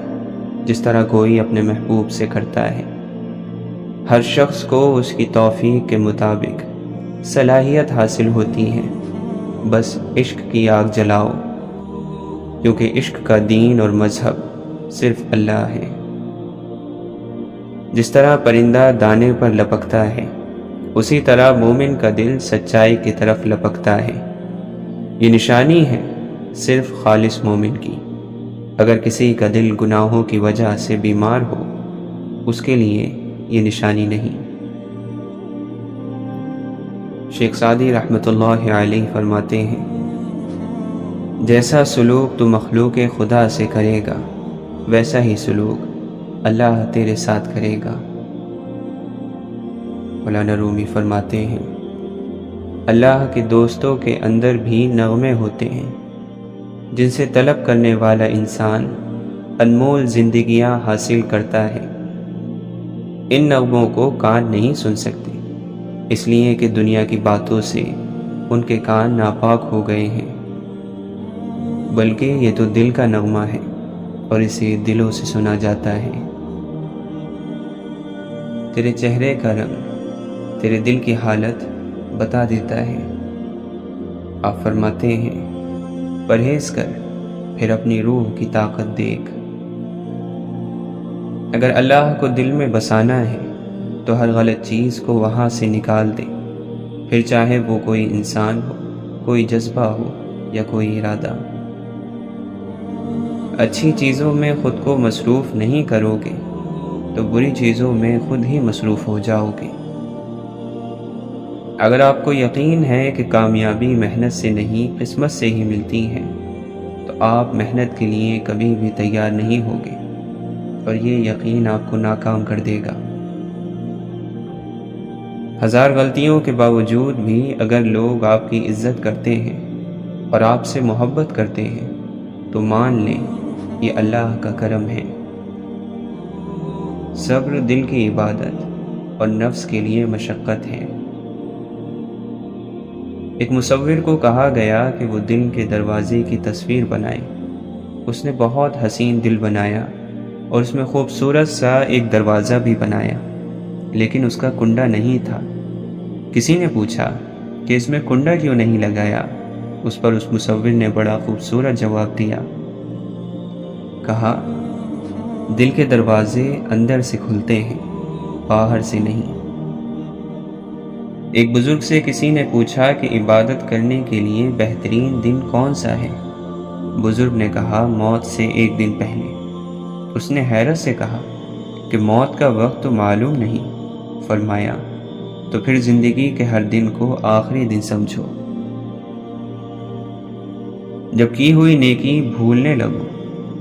جس طرح کوئی اپنے محبوب سے کرتا ہے۔ ہر شخص کو اس کی توفیق کے مطابق صلاحیت حاصل ہوتی ہے، بس عشق کی آگ جلاؤ، کیونکہ عشق کا دین اور مذہب صرف اللہ ہے۔ جس طرح پرندہ دانے پر لپکتا ہے، اسی طرح مومن کا دل سچائی کی طرف لپکتا ہے۔ یہ نشانی ہے صرف خالص مومن کی۔ اگر کسی کا دل گناہوں کی وجہ سے بیمار ہو، اس کے لیے یہ نشانی نہیں۔ شیخ سعدی رحمۃ اللہ علیہ فرماتے ہیں، جیسا سلوک تو مخلوق خدا سے کرے گا، ویسا ہی سلوک اللہ تیرے ساتھ کرے گا۔ مولانا رومی فرماتے ہیں، اللہ کے دوستوں کے اندر بھی نغمے ہوتے ہیں جن سے طلب کرنے والا انسان انمول زندگیاں حاصل کرتا ہے۔ ان نغموں کو کان نہیں سن سکتے، اس لیے کہ دنیا کی باتوں سے ان کے کان ناپاک ہو گئے ہیں، بلکہ یہ تو دل کا نغمہ ہے اور اسے دلوں سے سنا جاتا ہے۔ تیرے چہرے کا رنگ تیرے دل کی حالت بتا دیتا ہے۔ آپ فرماتے ہیں، پرہیز کر پھر اپنی روح کی طاقت دیکھ۔ اگر اللہ کو دل میں بسانا ہے تو ہر غلط چیز کو وہاں سے نکال دے، پھر چاہے وہ کوئی انسان ہو، کوئی جذبہ ہو یا کوئی ارادہ۔ اچھی چیزوں میں خود کو مصروف نہیں کرو گے تو بری چیزوں میں خود ہی مصروف ہو جاؤ گے۔ اگر آپ کو یقین ہے کہ کامیابی محنت سے نہیں قسمت سے ہی ملتی ہے تو آپ محنت کے لیے کبھی بھی تیار نہیں ہوگے، اور یہ یقین آپ کو ناکام کر دے گا۔ ہزار غلطیوں کے باوجود بھی اگر لوگ آپ کی عزت کرتے ہیں اور آپ سے محبت کرتے ہیں تو مان لیں یہ اللہ کا کرم ہے۔ صبر دل کی عبادت اور نفس کے لیے مشقت ہے۔ ایک مصور کو کہا گیا کہ وہ دل کے دروازے کی تصویر بنائے۔ اس نے بہت حسین دل بنایا اور اس میں خوبصورت سا ایک دروازہ بھی بنایا، لیکن اس کا کنڈا نہیں تھا۔ کسی نے پوچھا کہ اس میں کنڈا کیوں نہیں لگایا؟ اس پر اس مصور نے بڑا خوبصورت جواب دیا، کہا، دل کے دروازے اندر سے کھلتے ہیں، باہر سے نہیں۔ ایک بزرگ سے کسی نے پوچھا کہ عبادت کرنے کے لیے بہترین دن کون سا ہے؟ بزرگ نے کہا، موت سے ایک دن پہلے۔ اس نے حیرت سے کہا کہ موت کا وقت تو معلوم نہیں۔ فرمایا، تو پھر زندگی کے ہر دن کو آخری دن سمجھو۔ جب کی ہوئی نیکی بھولنے لگو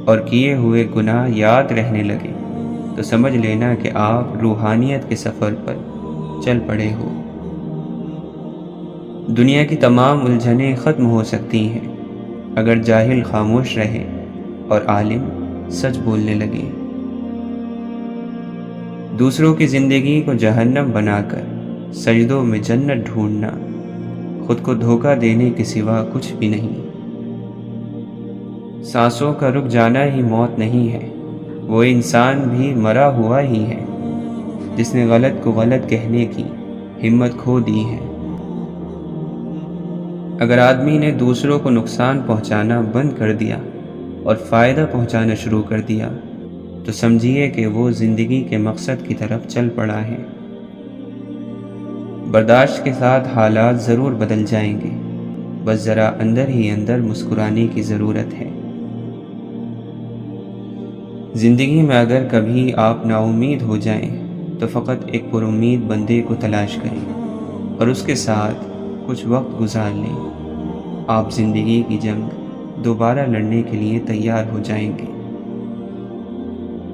اور کیے ہوئے گناہ یاد رہنے لگے تو سمجھ لینا کہ آپ روحانیت کے سفر پر چل پڑے ہو۔ دنیا کی تمام الجھنیں ختم ہو سکتی ہیں اگر جاہل خاموش رہے اور عالم سچ بولنے لگے۔ دوسروں کی زندگی کو جہنم بنا کر سجدوں میں جنت ڈھونڈنا خود کو دھوکہ دینے کے سوا کچھ بھی نہیں۔ سانسوں کا رک جانا ہی موت نہیں ہے، وہ انسان بھی مرا ہوا ہی ہے جس نے غلط کو غلط کہنے کی ہمت کھو دی ہے۔ اگر آدمی نے دوسروں کو نقصان پہنچانا بند کر دیا اور فائدہ پہنچانا شروع کر دیا تو سمجھیے کہ وہ زندگی کے مقصد کی طرف چل پڑا ہے۔ برداشت کے ساتھ حالات ضرور بدل جائیں گے، بس ذرا اندر ہی اندر مسکرانے کی ضرورت ہے۔ زندگی میں اگر کبھی آپ نا امید ہو جائیں تو فقط ایک پر امید بندے کو تلاش کریں اور اس کے ساتھ کچھ وقت گزار لیں۔ آپ زندگی کی جنگ دوبارہ لڑنے کے لیے تیار ہو جائیں گے۔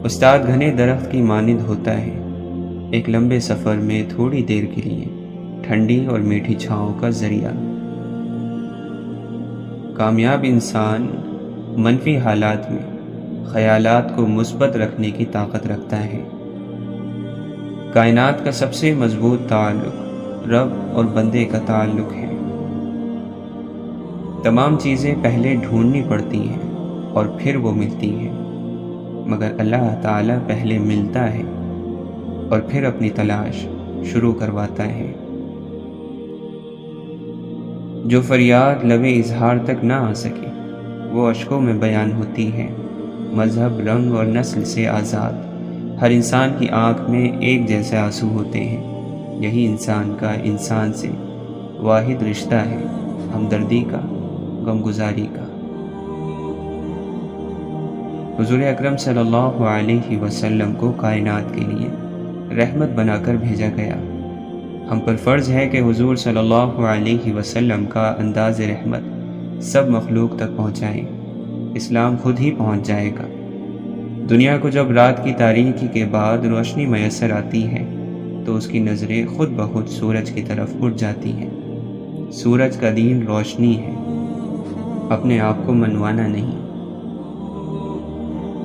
استاد گھنے درخت کی مانند ہوتا ہے، ایک لمبے سفر میں تھوڑی دیر کے لیے ٹھنڈی اور میٹھی چھاؤں کا ذریعہ۔ کامیاب انسان منفی حالات میں خیالات کو مثبت رکھنے کی طاقت رکھتا ہے۔ کائنات کا سب سے مضبوط تعلق رب اور بندے کا تعلق ہے۔ تمام چیزیں پہلے ڈھونڈنی پڑتی ہیں اور پھر وہ ملتی ہیں، مگر اللہ تعالیٰ پہلے ملتا ہے اور پھر اپنی تلاش شروع کرواتا ہے۔ جو فریاد لب اظہار تک نہ آ سکے وہ اشکوں میں بیان ہوتی ہے۔ مذہب، رنگ اور نسل سے آزاد ہر انسان کی آنکھ میں ایک جیسے آنسو ہوتے ہیں۔ یہی انسان کا انسان سے واحد رشتہ ہے، ہمدردی کا، غمگزاری کا۔ حضور اکرم صلی اللہ علیہ وسلم کو کائنات کے لیے رحمت بنا کر بھیجا گیا۔ ہم پر فرض ہے کہ حضور صلی اللہ علیہ وسلم کا انداز رحمت سب مخلوق تک پہنچائیں۔ اسلام خود ہی پہنچ جائے گا۔ دنیا کو جب رات کی تاریکی کے بعد روشنی میسر آتی ہے تو اس کی نظریں خود بخود سورج کی طرف اٹھ جاتی ہیں۔ سورج کا دین روشنی ہے، اپنے آپ کو منوانا نہیں۔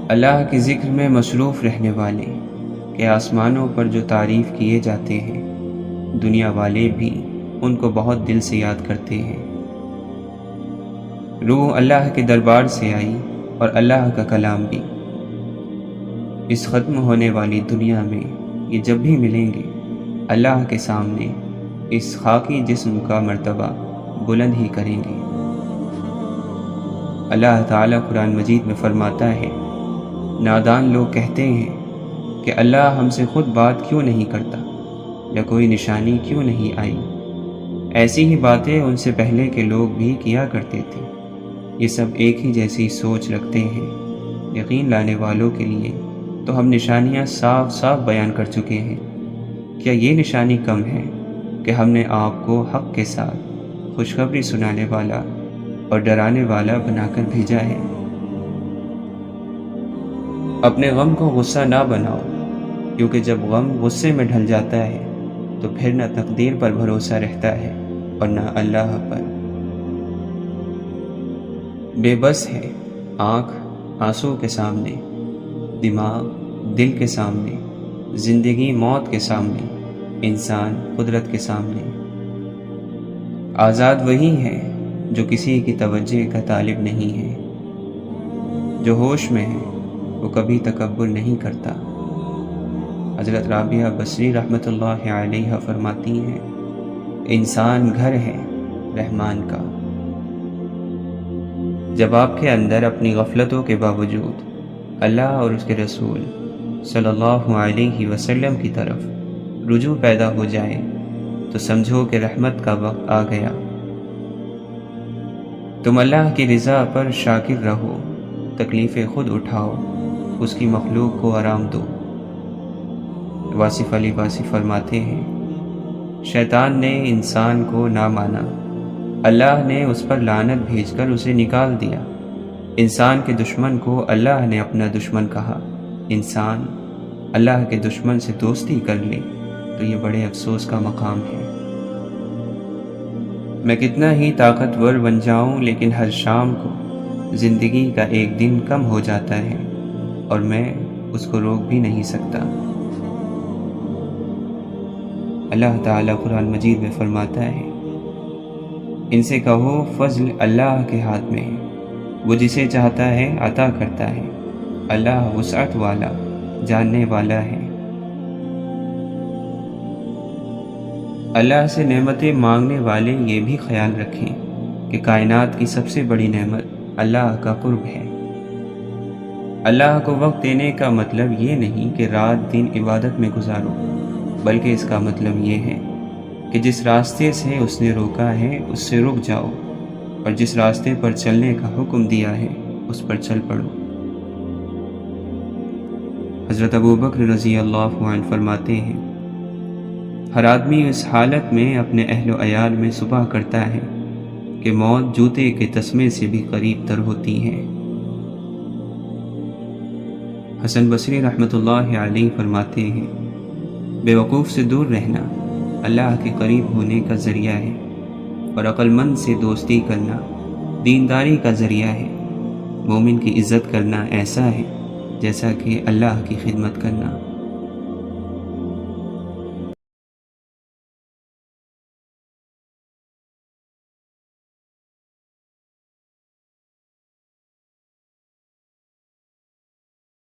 اللہ کے ذکر میں مصروف رہنے والے کہ آسمانوں پر جو تعریف کیے جاتے ہیں، دنیا والے بھی ان کو بہت دل سے یاد کرتے ہیں۔ روح اللہ کے دربار سے آئی اور اللہ کا کلام بھی۔ اس ختم ہونے والی دنیا میں یہ جب بھی ملیں گے، اللہ کے سامنے اس خاکی جسم کا مرتبہ بلند ہی کریں گے۔ اللہ تعالیٰ قرآن مجید میں فرماتا ہے، نادان لوگ کہتے ہیں کہ اللہ ہم سے خود بات کیوں نہیں کرتا یا کوئی نشانی کیوں نہیں آئی۔ ایسی ہی باتیں ان سے پہلے کے لوگ بھی کیا کرتے تھے۔ یہ سب ایک ہی جیسی سوچ رکھتے ہیں۔ یقین لانے والوں کے لیے تو ہم نشانیاں صاف صاف بیان کر چکے ہیں۔ کیا یہ نشانی کم ہے کہ ہم نے آپ کو حق کے ساتھ خوشخبری سنانے والا اور ڈرانے والا بنا کر بھیجا ہے؟ اپنے غم کو غصہ نہ بناؤ، کیونکہ جب غم غصے میں ڈھل جاتا ہے تو پھر نہ تقدیر پر بھروسہ رہتا ہے اور نہ اللہ پر۔ بے بس ہے آنکھ آنسو کے سامنے، دماغ دل کے سامنے، زندگی موت کے سامنے، انسان قدرت کے سامنے۔ آزاد وہی ہے جو کسی کی توجہ کا طالب نہیں ہے۔ جو ہوش میں ہے وہ کبھی تکبر نہیں کرتا۔ حضرت رابعہ بصری رحمۃ اللہ علیہ فرماتی ہیں، انسان گھر ہے رحمان کا۔ جب آپ کے اندر اپنی غفلتوں کے باوجود اللہ اور اس کے رسول صلی اللہ علیہ وسلم کی طرف رجوع پیدا ہو جائے تو سمجھو کہ رحمت کا وقت آ گیا۔ تم اللہ کی رضا پر شاکر رہو، تکلیفیں خود اٹھاؤ، اس کی مخلوق کو آرام دو۔ واصف علی واصف فرماتے ہیں، شیطان نے انسان کو نہ مانا، اللہ نے اس پر لعنت بھیج کر اسے نکال دیا۔ انسان کے دشمن کو اللہ نے اپنا دشمن کہا۔ انسان اللہ کے دشمن سے دوستی کر لے تو یہ بڑے افسوس کا مقام ہے۔ میں کتنا ہی طاقتور بن جاؤں لیکن ہر شام کو زندگی کا ایک دن کم ہو جاتا ہے اور میں اس کو روک بھی نہیں سکتا۔ اللہ تعالیٰ قرآن مجید میں فرماتا ہے، ان سے کہو فضل اللہ کے ہاتھ میں ہے، وہ جسے چاہتا ہے عطا کرتا ہے، اللہ وسعت والا جاننے والا ہے۔ اللہ سے نعمتیں مانگنے والے یہ بھی خیال رکھیں کہ کائنات کی سب سے بڑی نعمت اللہ کا قرب ہے۔ اللہ کو وقت دینے کا مطلب یہ نہیں کہ رات دن عبادت میں گزارو، بلکہ اس کا مطلب یہ ہے کہ جس راستے سے اس نے روکا ہے اس سے رک جاؤ، اور جس راستے پر چلنے کا حکم دیا ہے اس پر چل پڑو۔ حضرت ابوبکر رضی اللہ عنہ فرماتے ہیں، ہر آدمی اس حالت میں اپنے اہل و عیال میں صبح کرتا ہے کہ موت جوتے کے تسمے سے بھی قریب تر ہوتی ہے۔ حسن بصری رحمۃ اللہ علیہ فرماتے ہیں، بیوقوف سے دور رہنا اللہ کے قریب ہونے کا ذریعہ ہے، اور عقل مند سے دوستی کرنا دینداری کا ذریعہ ہے۔ مومن کی عزت کرنا ایسا ہے جیسا کہ اللہ کی خدمت کرنا۔